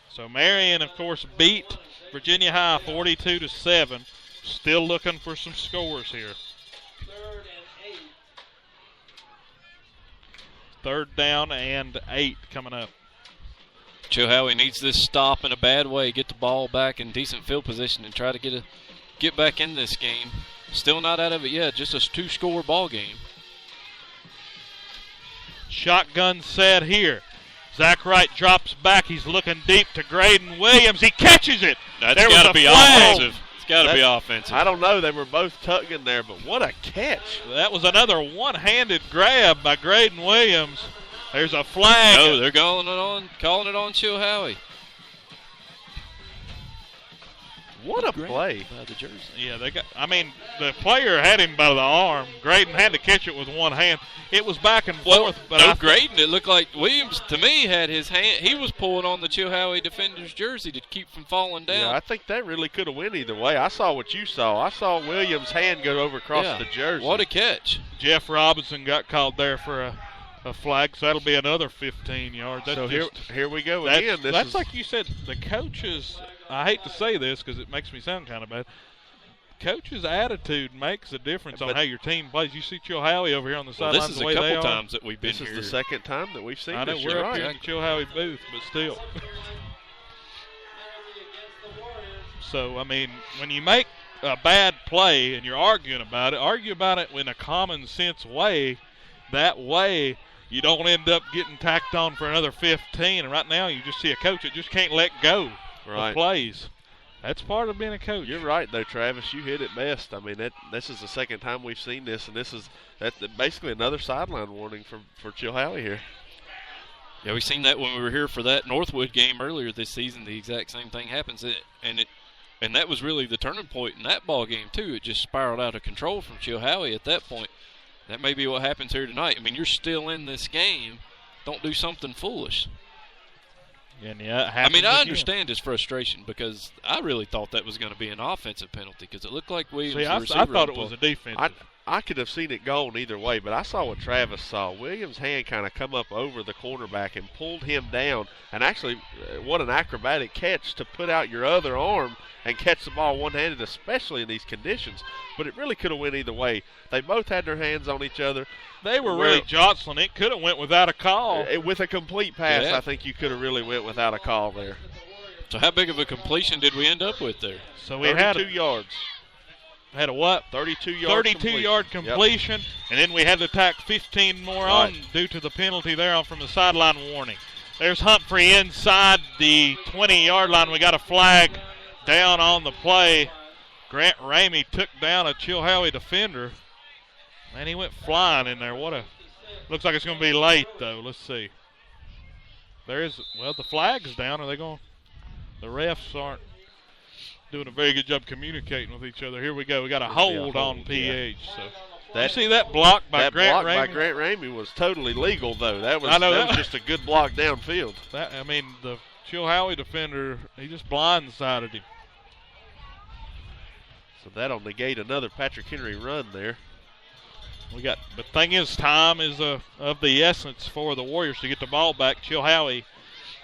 So Marion, of course, beat Virginia High 42-7. Still looking for some scores here. 3rd down and 8 coming up. Chilhowie needs this stop in a bad way, get the ball back in decent field position, and try to get back in this game. Still not out of it yet, just a 2-score ball game. Shotgun set here. Zach Wright drops back. He's looking deep to Graydon Williams. He catches it. That's there got was to a be flag. offensive. It's got to be offensive. I don't know. They were both tugging there, but what a catch. That was another one-handed grab by Graydon Williams. There's a flag. No, they're calling it on Chilhowie. What a play. By the jersey. Yeah, the player had him by the arm. Graydon had to catch it with one hand. It was back and forth. But Graydon, it looked like Williams, to me, had his hand. He was pulling on the Chilhowie defender's jersey to keep from falling down. Yeah, I think that really could have went either way. I saw what you saw. I saw Williams' hand go over across the jersey. What a catch. Jeff Robinson got called there for a flag, so that'll be another 15 yards. That's so here we go again. That's like you said, the coaches, I hate to say this because it makes me sound kind of bad, coach's attitude makes a difference on how your team plays. You see Chilhowie over here on the sidelines. This is a couple times that we've been here. This is the second time that we've seen I know this. we're up here in the Chilhowie booth, but still. So, I mean, when you make a bad play and you're arguing about it, argue about it in a common sense way. That way you don't end up getting tacked on for another 15. And right now you just see a coach that just can't let go of plays. That's part of being a coach. You're right, though, Travis. You hit it best. I mean, this is the second time we've seen this, and that's basically another sideline warning for Chilhowie here. Yeah, we seen that when we were here for that Northwood game earlier this season. The exact same thing happens, and that was really the turning point in that ball game too. It just spiraled out of control from Chilhowie at that point. That may be what happens here tonight. I mean, you're still in this game. Don't do something foolish. And yeah, I understand his frustration because I really thought that was going to be an offensive penalty because it looked like Williams. I thought it was a defensive. I could have seen it going either way, but I saw what Travis saw. Williams' hand kind of come up over the cornerback and pulled him down. And actually, what an acrobatic catch to put out your other arm and catch the ball one-handed, especially in these conditions. But it really could have went either way. They both had their hands on each other. They were really jostling. It could have went without a call. With a complete pass, I think you could have really went without a call there. So how big of a completion did we end up with there? So we had 32 yards. Had a what? 32-yard completion. Yep. And then we had to tack 15 more on due to the penalty there from the sideline warning. There's Humphrey inside the 20-yard line. We got a flag down on the play. Grant Ramey took down a Chilhowie defender. And he went flying in there. Looks like it's going to be late, though. Let's see. The flag's down. Are they going? The refs aren't doing a very good job communicating with each other. Here we go. We got a hold on PH. So you see that block by Grant Ramey? That block by Grant Ramey was totally legal, though. That was just a good block downfield. The Chilhowie defender, he just blindsided him. So that'll negate another Patrick Henry run there. The thing is, time is of the essence for the Warriors to get the ball back. Chilhowie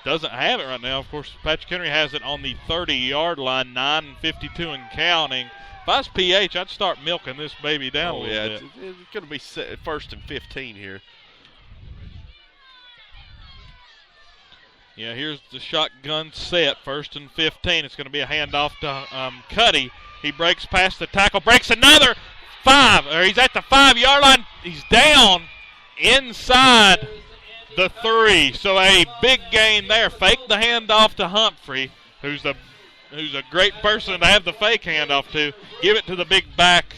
doesn't have it right now. Of course, Patrick Henry has it on the 30-yard line, 9:52 and counting. If I was PH, I'd start milking this baby down a little bit. It's going to be first and 15 here. Yeah, here's the shotgun set, first and 15. It's going to be a handoff to Cuddy. He breaks past the tackle, breaks another 5. He's at the 5-yard line. He's down inside the 3. So a big gain there. Fake the handoff to Humphrey, who's a great person to have the fake handoff to. Give it to the big back,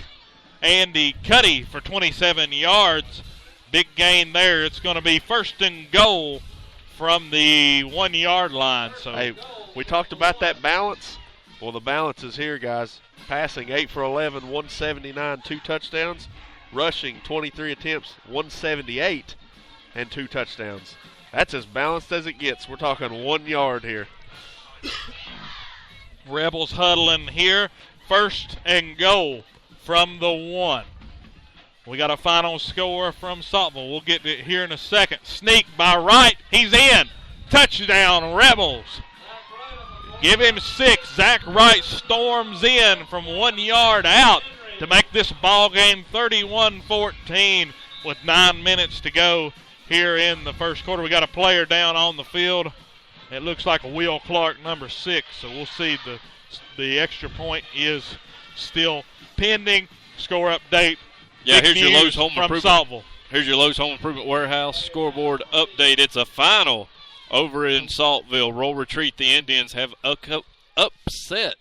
Andy Cuddy, for 27 yards. Big gain there. It's going to be first and goal from the 1-yard line. So hey, we talked about that balance. Well, the balance is here, guys. Passing 8 for 11, 179, 2 touchdowns. Rushing 23 attempts, 178, and 2 touchdowns. That's as balanced as it gets. We're talking 1 yard here. Rebels huddling here. First and goal from the 1. We got a final score from Saltville. We'll get to it here in a second. Sneak by Wright. He's in. Touchdown, Rebels. Give him 6. Zach Wright storms in from 1 yard out to make this ball game 31-14 with 9 minutes to go here in the first quarter. We got a player down on the field. It looks like Will Clark, number 6. So we'll see the extra point is still pending. Score update. Yeah, here's your Lowe's Home from Improvement. Saltville. Here's your Lowe's Home Improvement Warehouse scoreboard update. It's a final Over in Saltville, Roll Retreat, the Indians have upset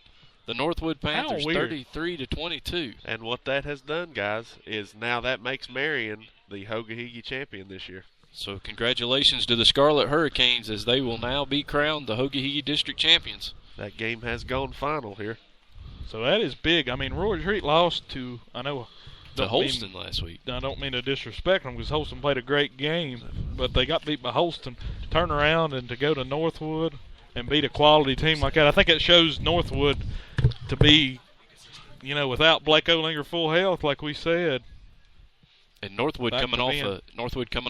the Northwood Panthers 33-22. And what that has done, guys, is now that makes Marion the Hoga-Higi champion this year. So congratulations to the Scarlet Hurricanes, as they will now be crowned the Hoga-Higi District champions. That game has gone final here. So that is big. I mean, Royal Retreat lost to, To Holston last week. I don't mean to disrespect them because Holston played a great game, but they got beat by Holston. To turn around and to go to Northwood and beat a quality team like that, I think it shows Northwood to be, without Blake Olinger full health, like we said. And Northwood coming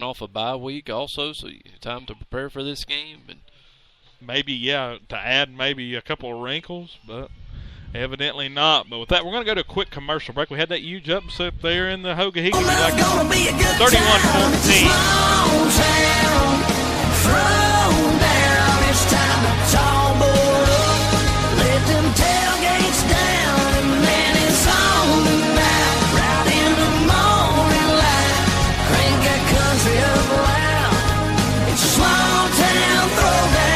off a bye week also, so time to prepare for this game. And maybe, to add maybe a couple of wrinkles, but evidently not. But with that, we're going to go to a quick commercial break. We had that huge upset there in the Hoga-Higi. 31-14. Throw down, it's time to tall board up. Let them tailgates down, and then it's on and out. Right in the morning light, crank that country up loud. It's a small town throwdown.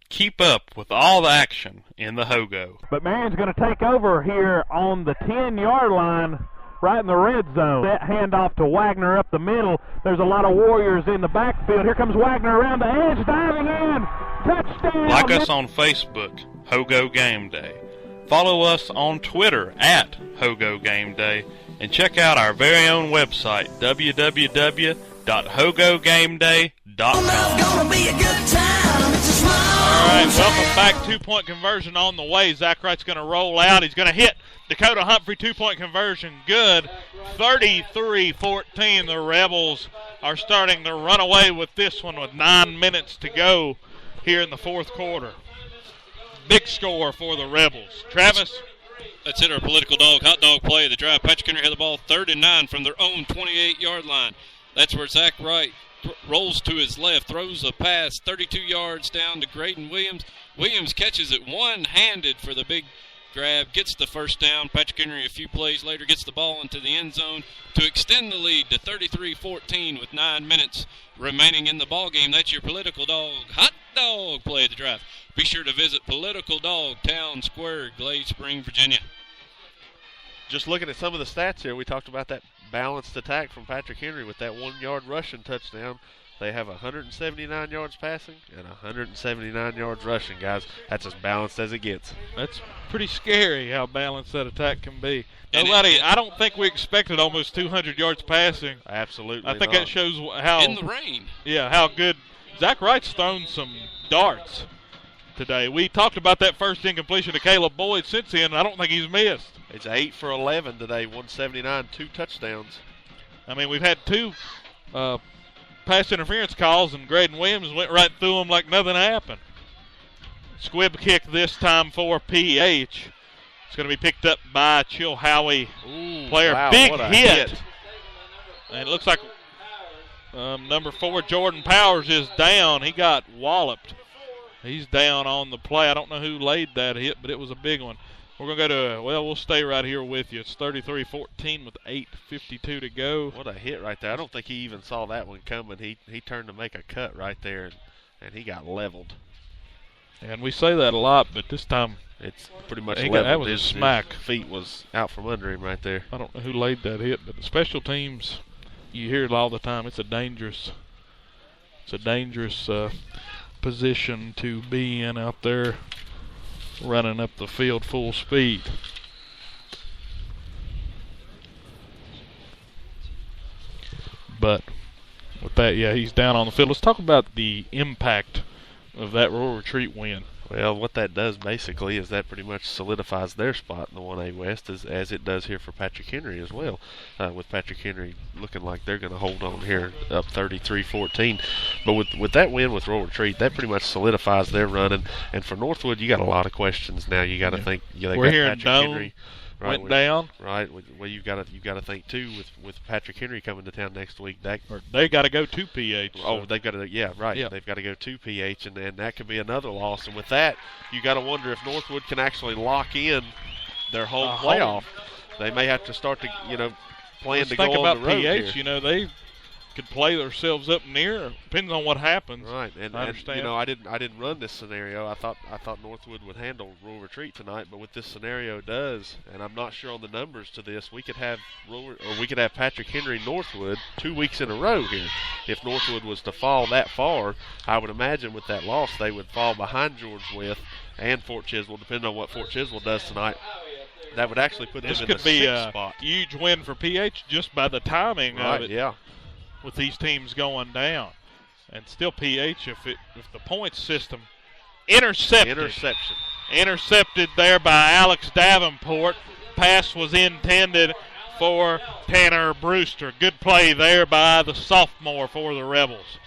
Keep up with all the action in the Hogo. But Marion's going to take over here on the 10-yard line, right in the red zone. That handoff to Wagner up the middle. There's a lot of Warriors in the backfield. Here comes Wagner around the edge, diving in. Touchdown. Like us on Facebook, Hogo Game Day. Follow us on Twitter at Hogo Game Day. And check out our very own website, www.hogogameday.com. Gonna be a good time. It's a small All right, welcome back. 2-point conversion on the way. Zach Wright's going to roll out. He's going to hit Dakota Humphrey. 2-point conversion good. 33-14. The Rebels are starting to run away with this one with 9 minutes to go here in the fourth quarter. Big score for the Rebels. Travis? That's it, our political dog, hot dog play of the drive. Patrick Henry had the ball 3rd and 9 from their own 28-yard line. That's where Zach Wright rolls to his left, throws a pass 32 yards down to Graydon Williams. Williams catches it one-handed for the big grab, gets the first down. Patrick Henry a few plays later gets the ball into the end zone to extend the lead to 33-14 with 9 minutes remaining in the ball game. That's your political dog, hot dog play of the drive. Be sure to visit Political Dog Town Square, Glade Spring, Virginia. Just looking at some of the stats here, we talked about that balanced attack from Patrick Henry with that 1-yard rushing touchdown. They have 179 yards passing and 179 yards rushing, guys. That's as balanced as it gets. That's pretty scary how balanced that attack can be. I don't think we expected almost 200 yards passing. Absolutely I think not. that shows how... In the rain. Yeah, how good. Zach Wright's thrown some darts today. We talked about that first incompletion to Caleb Boyd since then, and I don't think he's missed. It's 8 for 11 today, 179, 2 touchdowns. I mean, we've had 2 pass interference calls, and Graydon Williams went right through them like nothing happened. Squib kick this time for PH. It's going to be picked up by Chilhowie player. Wow, Big what a hit. And it looks like number 4, Jordan Powers, is down. He got walloped. He's down on the play. I don't know who laid that hit, but it was a big one. We're going to go to, we'll stay right here with you. It's 33-14 with 8:52 to go. What a hit right there. I don't think he even saw that one coming. He turned to make a cut right there, and he got leveled. And we say that a lot, but this time it's pretty much that leveled. was a His smack. Feet was out from under him right there. I don't know who laid that hit, but the special teams, you hear it all the time. It's a dangerous position to be in out there, running up the field full speed. But with that, he's down on the field. Let's talk about the impact of that Royal Retreat win. Well, what that does basically is that pretty much solidifies their spot in the 1A West, as it does here for Patrick Henry as well, with Patrick Henry looking like they're going to hold on here up 33-14. But with that win with Royal Retreat, that pretty much solidifies their run. And for Northwood, you got a lot of questions now. You got to think. We're hearing Patrick Henry went down. Right. Well, you've got to think too with Patrick Henry coming to town next week. They got to go to PH. Oh, they've got to. Yeah, right. Yeah. They've got to go to PH, and that could be another loss. And with that, you got to wonder if Northwood can actually lock in their home playoff. They may have to start to plan Let's to think go about on the road PH. here. You know, they could play themselves up near, depending on what happens. Right, and I understand. you know, I didn't run this scenario. I thought Northwood would handle Rural Retreat tonight, but what this scenario does, and I'm not sure on the numbers to this, we could have Patrick Henry Northwood 2 weeks in a row here. If Northwood was to fall that far, I would imagine with that loss they would fall behind George Wythe and Fort Chiswell, depending on what Fort Chiswell does tonight. That would actually put them in the 6th spot. This could be a huge win for PH just by the timing of it. Yeah. With these teams going down. And still PH, if the point system intercepted there by Alex Davenport. Pass was intended for Tanner Brewster. Good play there by the sophomore for the Rebels.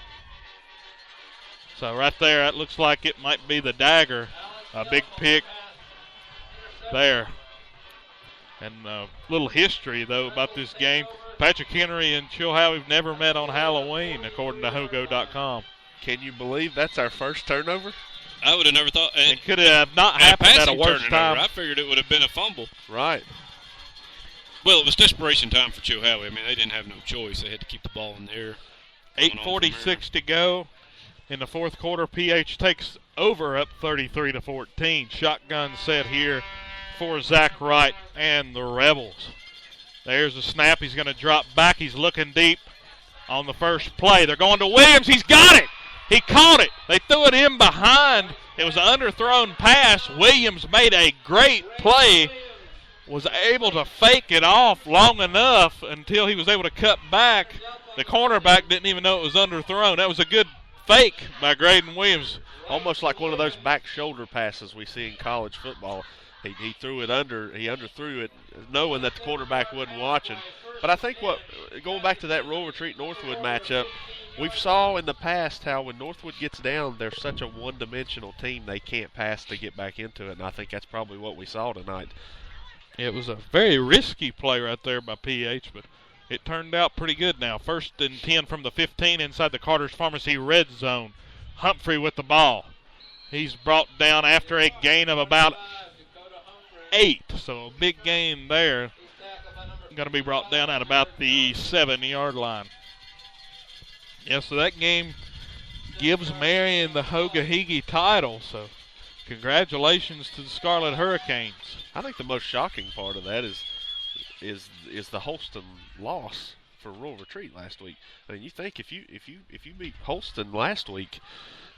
So right there, it looks like it might be the dagger. A big pick there. And a little history, though, about this game. Patrick Henry and Chilhowie have never met on Halloween, according to Hogo.com. Can you believe that's our first turnover? I would have never thought. And it could have not happened at a worse time. I figured it would have been a fumble. Right. Well, it was desperation time for Chilhowie. I mean, they didn't have no choice. They had to keep the ball in the air. 8:46 to go in the fourth quarter. PH takes over up 33-14. Shotgun set here for Zach Wright and the Rebels. There's a snap. He's going to drop back. He's looking deep on the first play. They're going to Williams. He's got it. He caught it. They threw it in behind. It was an underthrown pass. Williams made a great play. Was able to fake it off long enough until he was able to cut back. The cornerback didn't even know it was underthrown. That was a good fake by Graydon Williams. Almost like one of those back shoulder passes we see in college football. He threw it he underthrew it, knowing that the quarterback wasn't watching. But I think going back to that Rural Retreat Northwood matchup, we've saw in the past how when Northwood gets down, they're such a one-dimensional team they can't pass to get back into it, and I think that's probably what we saw tonight. It was a very risky play right there by PH, but it turned out pretty good now. 1st and 10 from the 15 inside the Carter's Pharmacy red zone. Humphrey with the ball. He's brought down after a gain of about 8, so a big gain there. Going to be brought down at about the 7-yard line. Yeah, so that game gives Marion the Hoga-Higi title, so congratulations to the Scarlet Hurricanes. I think the most shocking part of that is the Holston loss for Rural Retreat last week. I mean, you think if you beat Holston last week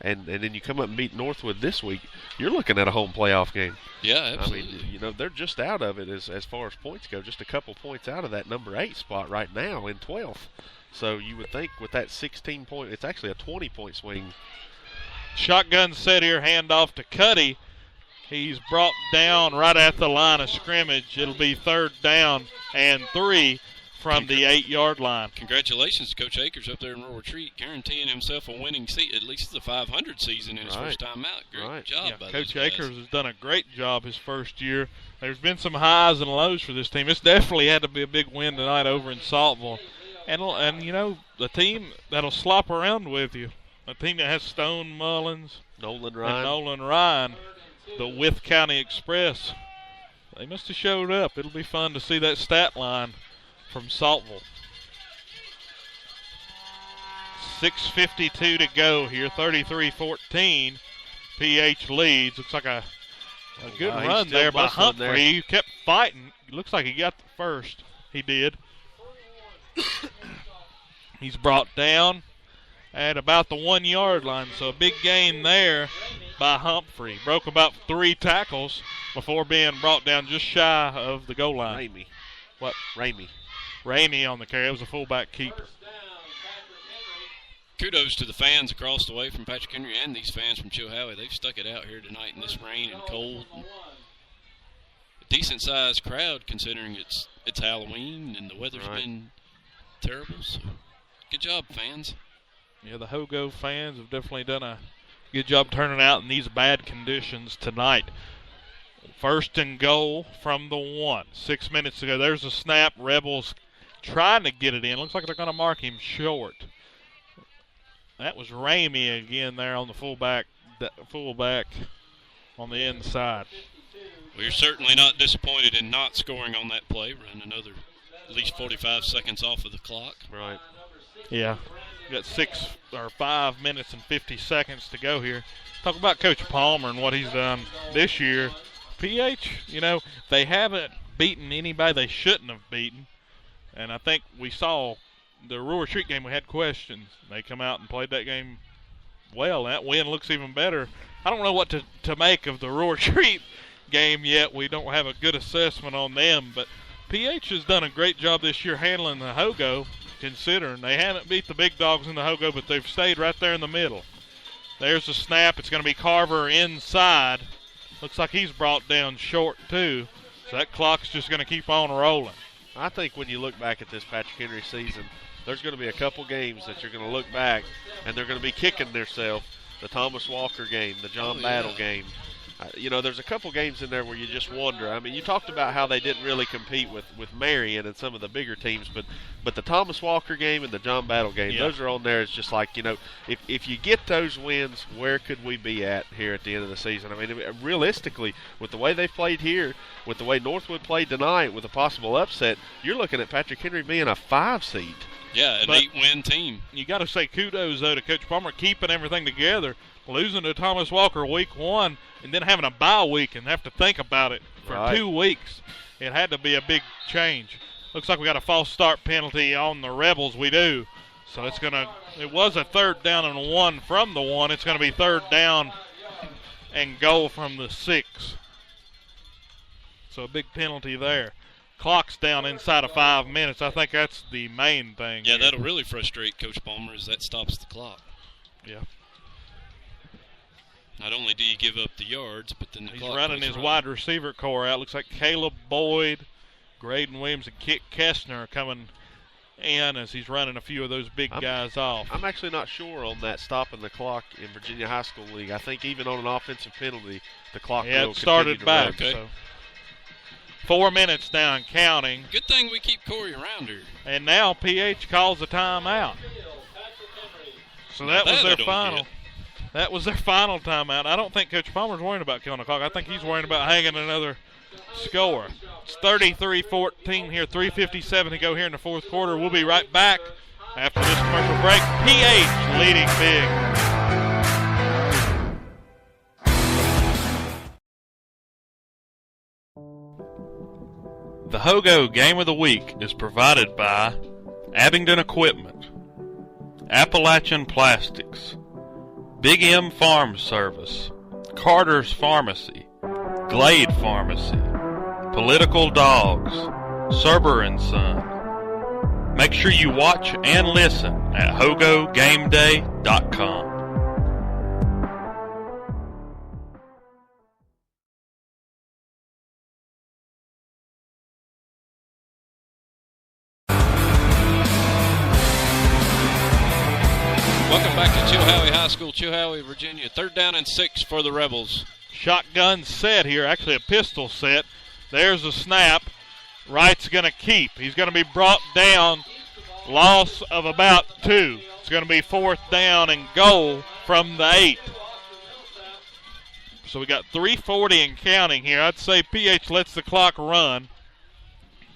and then you come up and beat Northwood this week, you're looking at a home playoff game. Yeah, absolutely. I mean, you know, they're just out of it as far as points go, just a couple points out of that number 8 spot right now in 12th. So you would think with that 16-point, it's actually a 20-point swing. Shotgun set here, handoff to Cuddy. He's brought down right at the line of scrimmage. It'll be 3rd down and 3 from the 8-yard line. Congratulations to Coach Akers up there in Rural Retreat, guaranteeing himself a winning seat, at least the 500 season in his first time out. Great job by Coach those guys. Akers has done a great job his first year. There's been some highs and lows for this team. It's definitely had to be a big win tonight over in Saltville. And you know, the team that'll slop around with you, a team that has Stone Mullins, Nolan Ryan, the Wythe County Express, they must have showed up. It'll be fun to see that stat line from Saltville. 6:52 to go here, 33-14. PH leads. Looks like a good run there by Humphrey. He kept fighting. Looks like he got the first. He did. He's brought down at about the 1-yard line, so a big gain there by Humphrey. Broke about 3 tackles before being brought down just shy of the goal line. Ramey on the carry. It was a fullback keeper. Kudos to the fans across the way from Patrick Henry and these fans from Chilhowie. They've stuck it out here tonight in this rain and cold. And a decent-sized crowd considering it's Halloween and the weather's been terrible. So good job, fans. Yeah, the Hogo fans have definitely done a good job turning out in these bad conditions tonight. 1st and goal from the 1. 6 minutes to go. There's a snap. Rebels trying to get it in. Looks like they're going to mark him short. That was Ramey again there on the fullback on the inside. We're certainly not disappointed in not scoring on that play. Run another at least 45 seconds off of the clock. Right. Yeah. We got 5 minutes and 50 seconds to go here. Talk about Coach Palmer and what he's done this year. PH, they haven't beaten anybody they shouldn't have beaten. And I think we saw the Aurora Street game, we had questions. They come out and played that game well. That win looks even better. I don't know what to make of the Aurora Street game yet. We don't have a good assessment on them. But PH has done a great job this year handling the Hogo, considering they haven't beat the big dogs in the Hogo, but they've stayed right there in the middle. There's the snap. It's going to be Carver inside. Looks like he's brought down short, too. So that clock's just going to keep on rolling. I think when you look back at this Patrick Henry season, there's going to be a couple games that you're going to look back, and they're going to be kicking themselves. The Thomas Walker game, the John Battle game. There's a couple games in there where you just wonder. I mean, you talked about how they didn't really compete with Marion and some of the bigger teams, but the Thomas Walker game and the John Battle game, those are on there. It's just like, if you get those wins, where could we be at here at the end of the season? I mean, realistically, with the way they've played here, with the way Northwood played tonight, with a possible upset, you're looking at Patrick Henry being a 5 seed. Yeah, an 8-win team. You got to say kudos, though, to Coach Palmer keeping everything together, losing to Thomas Walker week 1, and then having a bye week and have to think about it for 2 weeks. It had to be a big change. Looks like we got a false start penalty on the Rebels. We do. So it was a 3rd down and 1 from the 1. It's going to be 3rd down and goal from the 6. So a big penalty there. Clock's down inside of 5 minutes. I think that's the main thing. Yeah, that'll really frustrate Coach Palmer as that stops the clock. Yeah. Not only do you give up the yards, but then he's running his wide receiver core out. Looks like Caleb Boyd, Graydon Williams, and Kit Kestner are coming in as he's running a few of those big guys off. I'm actually not sure on that stopping the clock in Virginia High School League. I think even on an offensive penalty, the clock will it started continue to back. run. So 4 minutes now and counting. Good thing we keep Corey around here. And now PH calls a timeout. So that was their final. That was their final timeout. I don't think Coach Palmer's worried about killing the clock. I think he's worried about hanging another score. It's 33-14 here, 3:57 to go here in the 4th quarter. We'll be right back after this commercial break. PH leading big. The Hogo Game of the Week is provided by Abingdon Equipment, Appalachian Plastics, Big M Farm Service, Carter's Pharmacy, Glade Pharmacy, Political Dogs, Serber & Son. Make sure you watch and listen at HogoGameDay.com. Welcome back to Chilhowie High School, Chilhowie, Virginia. 3rd down and 6 for the Rebels. Shotgun set here, actually a pistol set. There's a snap. Wright's going to keep. He's going to be brought down. Loss of about 2. It's going to be 4th down and goal from the 8. So we got 3:40 and counting here. I'd say PH lets the clock run.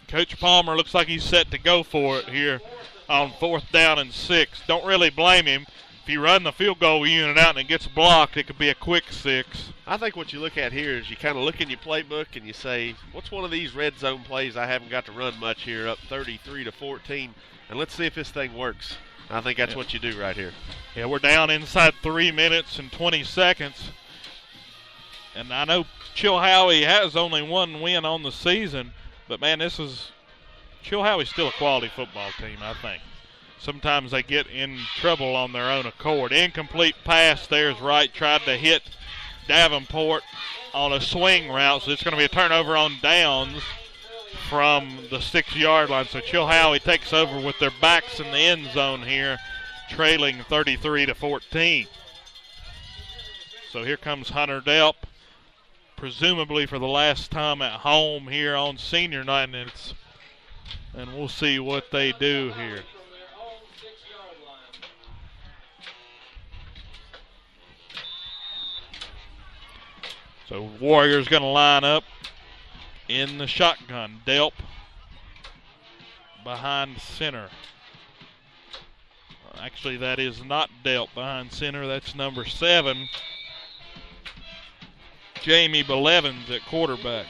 Coach Palmer looks like he's set to go for it here on 4th down and 6. Don't really blame him. If you run the field goal unit out and it gets blocked, it could be a quick 6. I think what you look at here is you kind of look in your playbook and you say, what's one of these red zone plays I haven't got to run much here, up 33-14, and let's see if this thing works. I think that's what you do right here. Yeah, we're down inside 3 minutes and 20 seconds. And I know Chilhowie has only 1 win on the season, but, man, Chilhowie's still a quality football team, I think. Sometimes they get in trouble on their own accord. Incomplete pass there's Wright. Tried to hit Davenport on a swing route, so it's going to be a turnover on downs from the 6-yard line. So Chilhowie takes over with their backs in the end zone here, trailing 33-14. So here comes Hunter Delp, presumably for the last time at home here on senior night, and we'll see what they do here. So Warriors going to line up in the shotgun. Delp behind center. Actually, that is not dealt behind center. That's number 7, Jamie Belevins at quarterback.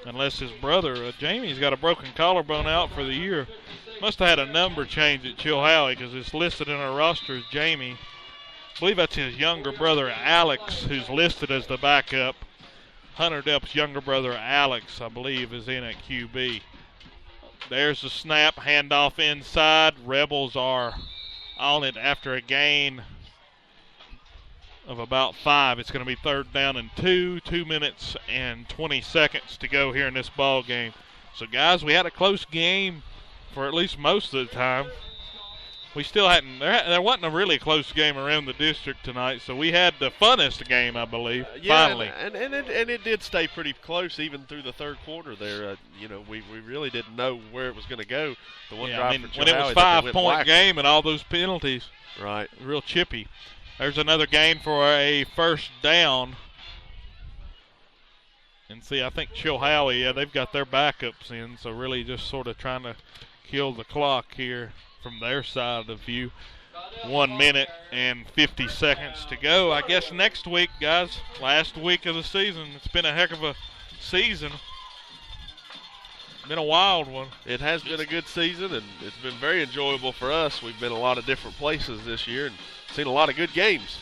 Unless his brother, Jamie's got a broken collarbone out for the year. Must have had a number change at Chilhowie because it's listed in our roster as Jamie. I believe that's his younger brother, Alex, who's listed as the backup. Hunter Delp's younger brother, Alex, I believe, is in at QB. There's the snap, handoff inside. Rebels are on it after a gain of about 5. It's going to be 3rd down and 2. 2 minutes and 20 seconds to go here in this ball game. So, guys, we had a close game for at least most of the time. We still hadn't. There wasn't a really close game around the district tonight, so we had the funnest game, I believe. Finally, and it did stay pretty close even through the third quarter. There, we really didn't know where it was going to go. The one drive for when it was 5-point game and all those penalties, right? Real chippy. There's another gain for a 1st down. And see, I think Chilhowie, they've got their backups in, so really just sort of trying to kill the clock here from their side of the view. 1 minute and 50 seconds to go. I guess next week, guys, last week of the season. It's been a heck of a season. Been a wild one. It has been a good season, and it's been very enjoyable for us. We've been a lot of different places this year and seen a lot of good games.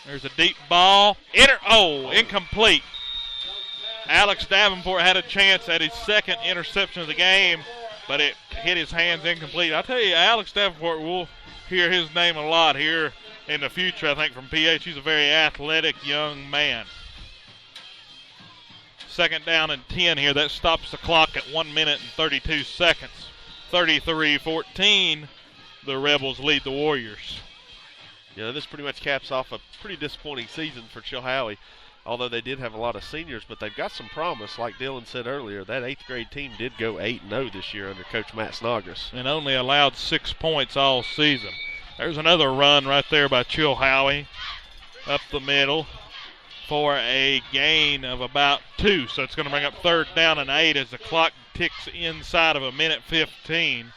There's a deep ball. Incomplete. Alex Davenport had a chance at his 2nd interception of the game, but it hit his hands incomplete. I tell you, Alex Davenport, we'll hear his name a lot here in the future, I think, from PH. He's a very athletic young man. 2nd down and 10 here. That stops the clock at 1 minute and 32 seconds. 33-14, the Rebels lead the Warriors. This pretty much caps off a pretty disappointing season for Chilhowie, although they did have a lot of seniors, but they've got some promise. Like Dylan said earlier, that 8th grade team did go 8-0 this year under Coach Matt Snodgrass. And only allowed 6 points all season. There's another run right there by Chilhowie up the middle for a gain of about 2. So it's going to bring up 3rd down and 8 as the clock ticks inside of 1:15.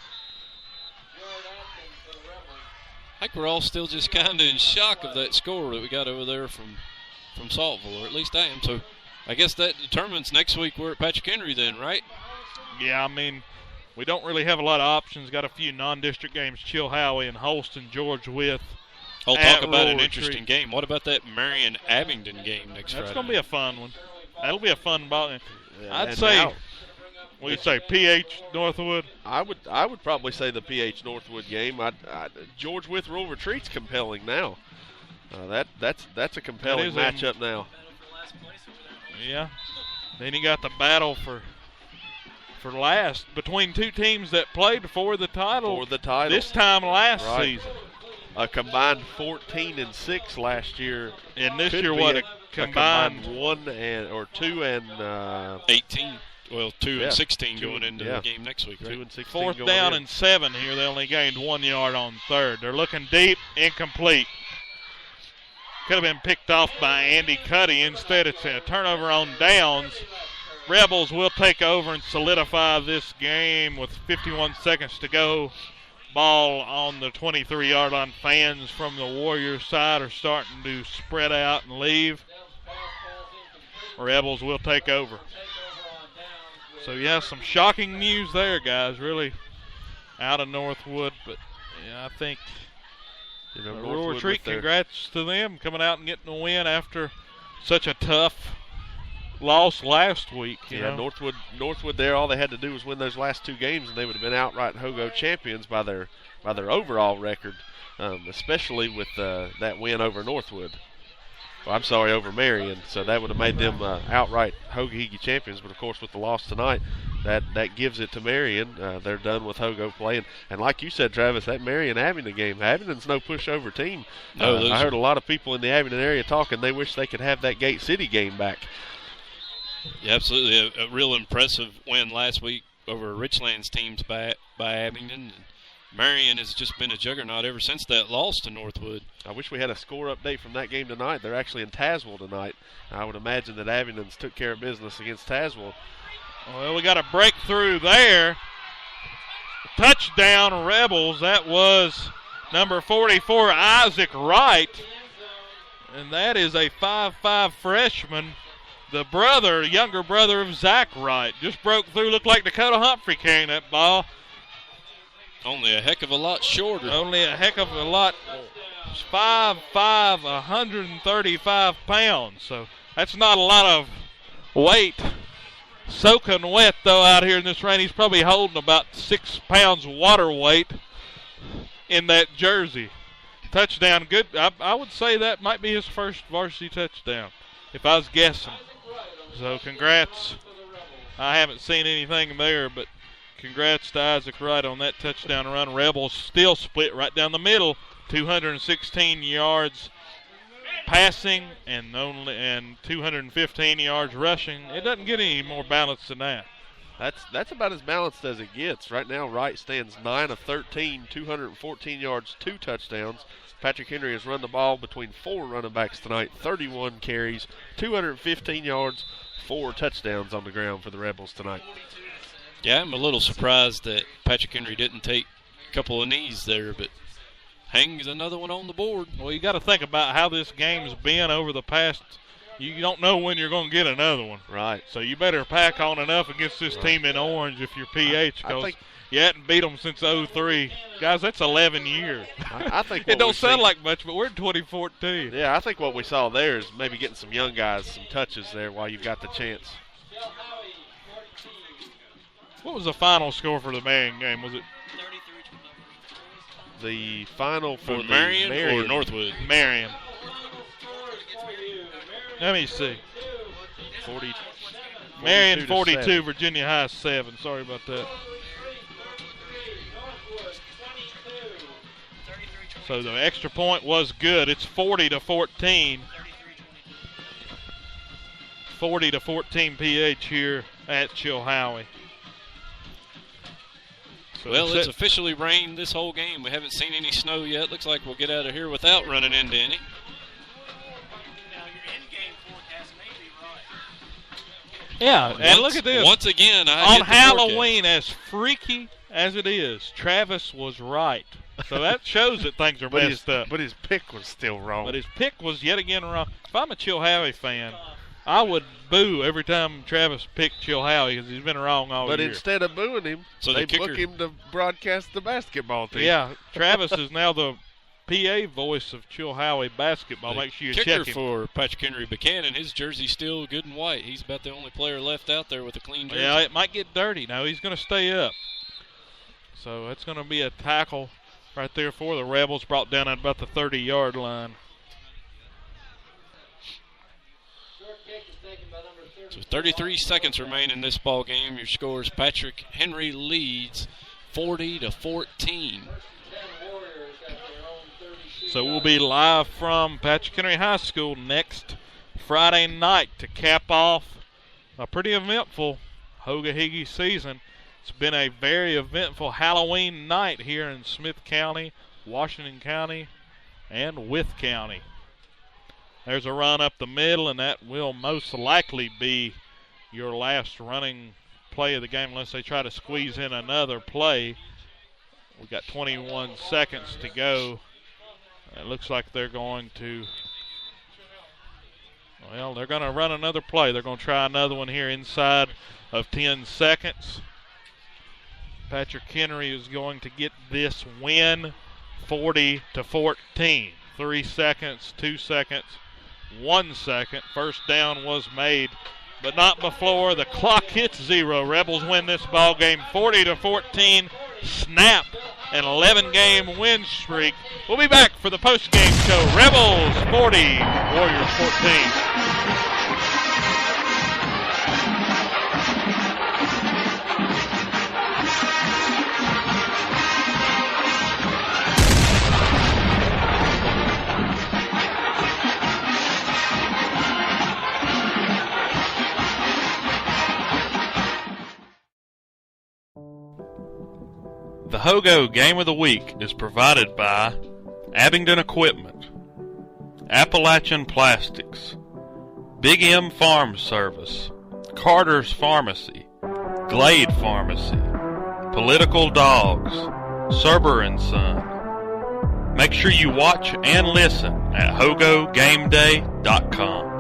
I think we're all still just kind of in shock of that score that we got over there from Saltville, or at least I am. So I guess that determines next week we're at Patrick Henry then, right? Yeah, I mean, we don't really have a lot of options. Got a few non-district games, Chilhowie and Holston, George Wythe. I'll talk about an interesting game. What about that Marion-Abingdon game next Friday? That's going to be a fun one. That'll be a fun ball. I'd say, what do you say, PH Northwood? I would probably say the PH Northwood game. George Wythe Rural Retreat's compelling now. That's a compelling matchup now. Yeah. Then you got the battle for last between two teams that played for the title. For the title. This time last season. A combined 14-6 last year. And this year, what, a combined 2 and 18. Well, 2 and 16 going into the game next week, right? 2 and 16. 4th down and 7 here. They only gained 1 yard on 3rd. They're looking deep, incomplete. Could have been picked off by Andy Cuddy. Instead, it's a turnover on downs. Rebels will take over and solidify this game with 51 seconds to go. Ball on the 23-yard line. Fans from the Warriors side are starting to spread out and leave. Rebels will take over. So, yeah, some shocking news there, guys, really, out of Northwood. But, yeah, I think Rural Retreat, congrats to them coming out and getting a win after such a tough loss last week. You know? Northwood there, all they had to do was win those last 2 games, and they would have been outright Hogo champions by their overall record, especially with that win over Northwood. Over Marion. So that would have made them outright Hoga champions. But, of course, with the loss tonight, that gives it to Marion. They're done with Hogo playing. And like you said, Travis, that Marion-Abingdon game, Abingdon's no pushover team. I heard a lot of people in the Abingdon area talking. They wish they could have that Gate City game back. Yeah, absolutely. A real impressive win last week over Richlands teams by Abingdon. Marion has just been a juggernaut ever since that loss to Northwood. I wish we had a score update from that game tonight. They're actually in Tazewell tonight. I would imagine that Abingdon's took care of business against Tazewell. Well, we got a breakthrough there. Touchdown, Rebels. That was number 44, Isaac Wright. And that is a 5'5" freshman. The younger brother of Zach Wright. Just broke through. Looked like Dakota Humphrey carrying that ball. Only a heck of a lot shorter. Only a heck of a lot. 5'5", 135 pounds. So that's not a lot of weight. Soaking wet, though, out here in this rain. He's probably holding about 6 pounds water weight in that jersey. Touchdown, good. I would say that might be his first varsity touchdown, if I was guessing. So congrats. I haven't seen anything there, but congrats to Isaac Wright on that touchdown run. Rebels still split right down the middle, 216 yards passing and 215 yards rushing. It doesn't get any more balanced than that. That's about as balanced as it gets. Right now, Wright stands 9 of 13, 214 yards, 2 touchdowns. Patrick Henry has run the ball between 4 running backs tonight, 31 carries, 215 yards, 4 touchdowns on the ground for the Rebels tonight. Yeah, I'm a little surprised that Patrick Henry didn't take a couple of knees there, but hangs another one on the board. Well, you got to think about how this game's been over the past. You don't know when you're going to get another one. Right. So you better pack on enough against this team in orange if you're PH, because you hadn't beat them since 03. Guys, that's 11 years. I think it don't sound like much, but we're in 2014. Yeah, I think what we saw there is maybe getting some young guys some touches there while you've got the chance. What was the final score for the Marion game? Was it the final for Marion or Northwood? Marion. Let me see. 40. Marion 42, Virginia High 7. Sorry about that. So the extra point was good. It's 40-14. 40-14 PH here at Chilhowie. So well, it's officially rained this whole game. We haven't seen any snow yet. Looks like we'll get out of here without running into any. Yeah, and look at this. Once again, on Halloween, as freaky as it is, Travis was right. So that shows that things are messed up. But his pick was still wrong. But his pick was yet again wrong. If I'm a Chilhowie fan, I would boo every time Travis picked Chilhowie because he's been wrong all year. But instead of booing him, so they book him to broadcast the basketball team. Yeah, Travis is now the PA voice of Chilhowie basketball. Make sure you check him. Kicker for Patrick Henry Buchanan, his jersey's still good and white. He's about the only player left out there with a clean jersey. Yeah, it might get dirty. No, he's going to stay up. So that's going to be a tackle right there for the Rebels, brought down at about the 30-yard line. So 33 seconds remain in this ball game. Your score is Patrick Henry leads 40-14. So we'll be live from Patrick Henry High School next Friday night to cap off a pretty eventful Hoga-Higgy season. It's been a very eventful Halloween night here in Smith County, Washington County, and Wythe County. There's a run up the middle, and that will most likely be your last running play of the game unless they try to squeeze in another play. We've got 21 seconds to go. It looks like they're going to, well, they're going to run another play. They're going to try another one here inside of 10 seconds. Patrick Henry is going to get this win 40-14. 3 seconds, 2 seconds, 1 second. First down was made, but not before the clock hits 0. Rebels win this ball game 40-14. Snap an 11-game win streak. We'll be back for the post-game show. Rebels 40, Warriors 14. The Hogo Game of the Week is provided by Abingdon Equipment, Appalachian Plastics, Big M Farm Service, Carter's Pharmacy, Glade Pharmacy, Political Dogs, Cerber & Son. Make sure you watch and listen at HogoGameDay.com.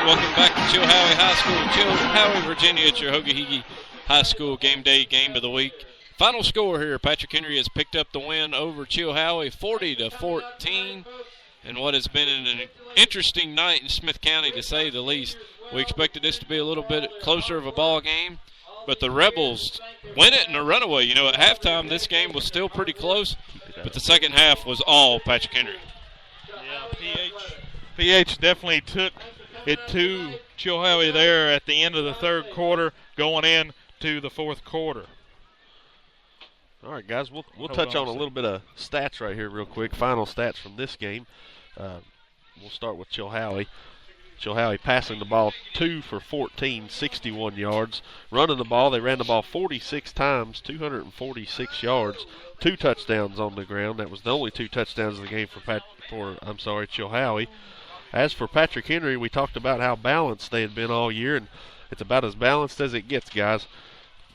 Welcome back to Chilhowie High School, Chilhowie, Virginia. It's your Hoga-Higgy High School Game Day Game of the Week. Final score here, Patrick Henry has picked up the win over Chilhowie 40-14 in what has been an interesting night in Smith County, to say the least. We expected this to be a little bit closer of a ball game, but the Rebels win it in a runaway. You know, at halftime, this game was still pretty close, but the second half was all Patrick Henry. Yeah, PH definitely took it to Chilhowie there at the end of the third quarter, going into the fourth quarter. All right, guys, we'll touch on a little bit of stats right here real quick, final stats from this game. We'll start with Chilhowie. Chilhowie passing the ball 2 for 14, 61 yards. Running the ball, they ran the ball 46 times, 246 yards, 2 touchdowns on the ground. That was the only 2 touchdowns of the game for Chilhowie. As for Patrick Henry, we talked about how balanced they had been all year, and it's about as balanced as it gets, guys.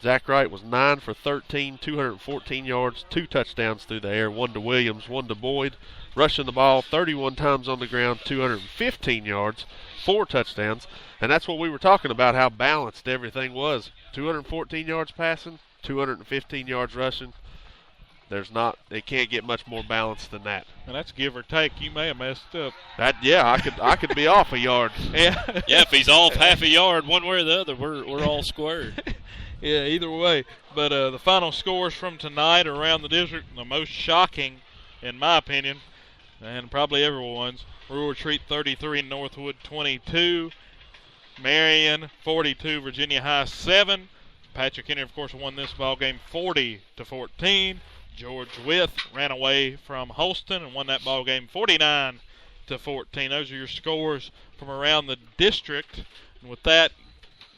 Zach Wright was 9 for 13, 214 yards, 2 touchdowns through the air, 1 to Williams, 1 to Boyd. Rushing the ball 31 times on the ground, 215 yards, 4 touchdowns. And that's what we were talking about, how balanced everything was. 214 yards passing, 215 yards rushing. It can't get much more balanced than that. And that's give or take. You may have messed up. I could be off a yard. Yeah. Yeah, if he's off half a yard one way or the other, we're all squared. Yeah, either way. But the final scores from tonight around the district, the most shocking, in my opinion, and probably everyone's, Rural Retreat 33, Northwood 22, Marion 42, Virginia High 7. Patrick Henry, of course, won this ball game 40-14. George Wythe ran away from Holston and won that ball game 49-14. Those are your scores from around the district. And with that,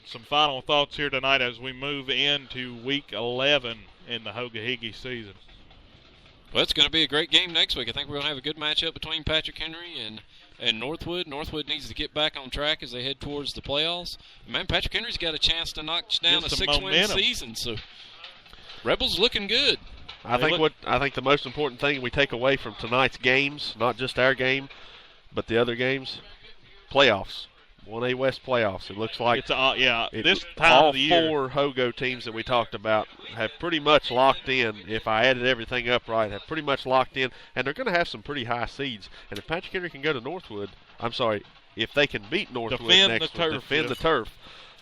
some final thoughts here tonight as we move into week 11 in the Hoga-Higgy season. Well, it's going to be a great game next week. I think we're going to have a good matchup between Patrick Henry and Northwood. Northwood needs to get back on track as they head towards the playoffs. Man, Patrick Henry's got a chance to knock down a 6-win season. So Rebels looking good. I think the most important thing we take away from tonight's games, not just our game, but the other games, playoffs. 1A West playoffs. It looks like this time all of the year. 4 Hogo teams that we talked about have pretty much locked in. If I added everything up right, have pretty much locked in, and they're going to have some pretty high seeds. And if Patrick Henry can go to Northwood, if they can beat Northwood defend the turf.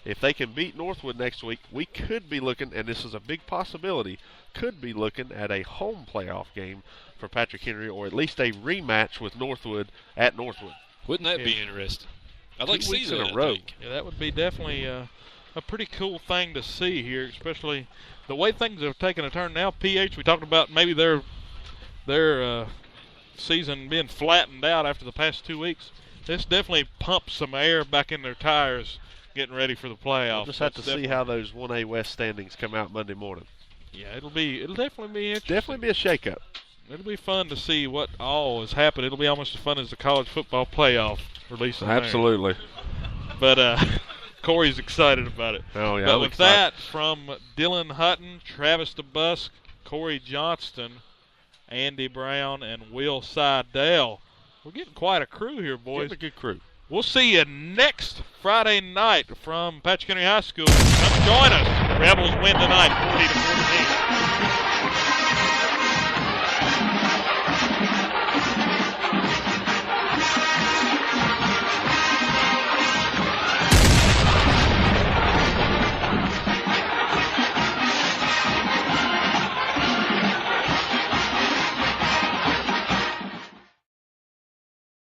If they can beat Northwood next week, we could be looking, and this is a big possibility, could be looking at a home playoff game for Patrick Henry, or at least a rematch with Northwood at Northwood. Wouldn't that be interesting? I'd like to see that in a row. Yeah, that would be definitely a pretty cool thing to see here, especially the way things have taken a turn now. PH, we talked about maybe their season being flattened out after the past 2 weeks. This definitely pumps some air back in their tires getting ready for the playoffs. We'll just have to see how those 1A West standings come out Monday morning. Yeah, it'll definitely be interesting. Definitely be a shakeup. It'll be fun to see what all has happened. It'll be almost as fun as the college football playoff releasing. Absolutely. But Corey's excited about it. Oh, yeah. But with that, from Dylan Hutton, Travis DeBusk, Corey Johnston, Andy Brown, and Will Seidel, we're getting quite a crew here, boys. Getting a good crew. We'll see you next Friday night from Patrick Henry High School. Come join us. Rebels win tonight,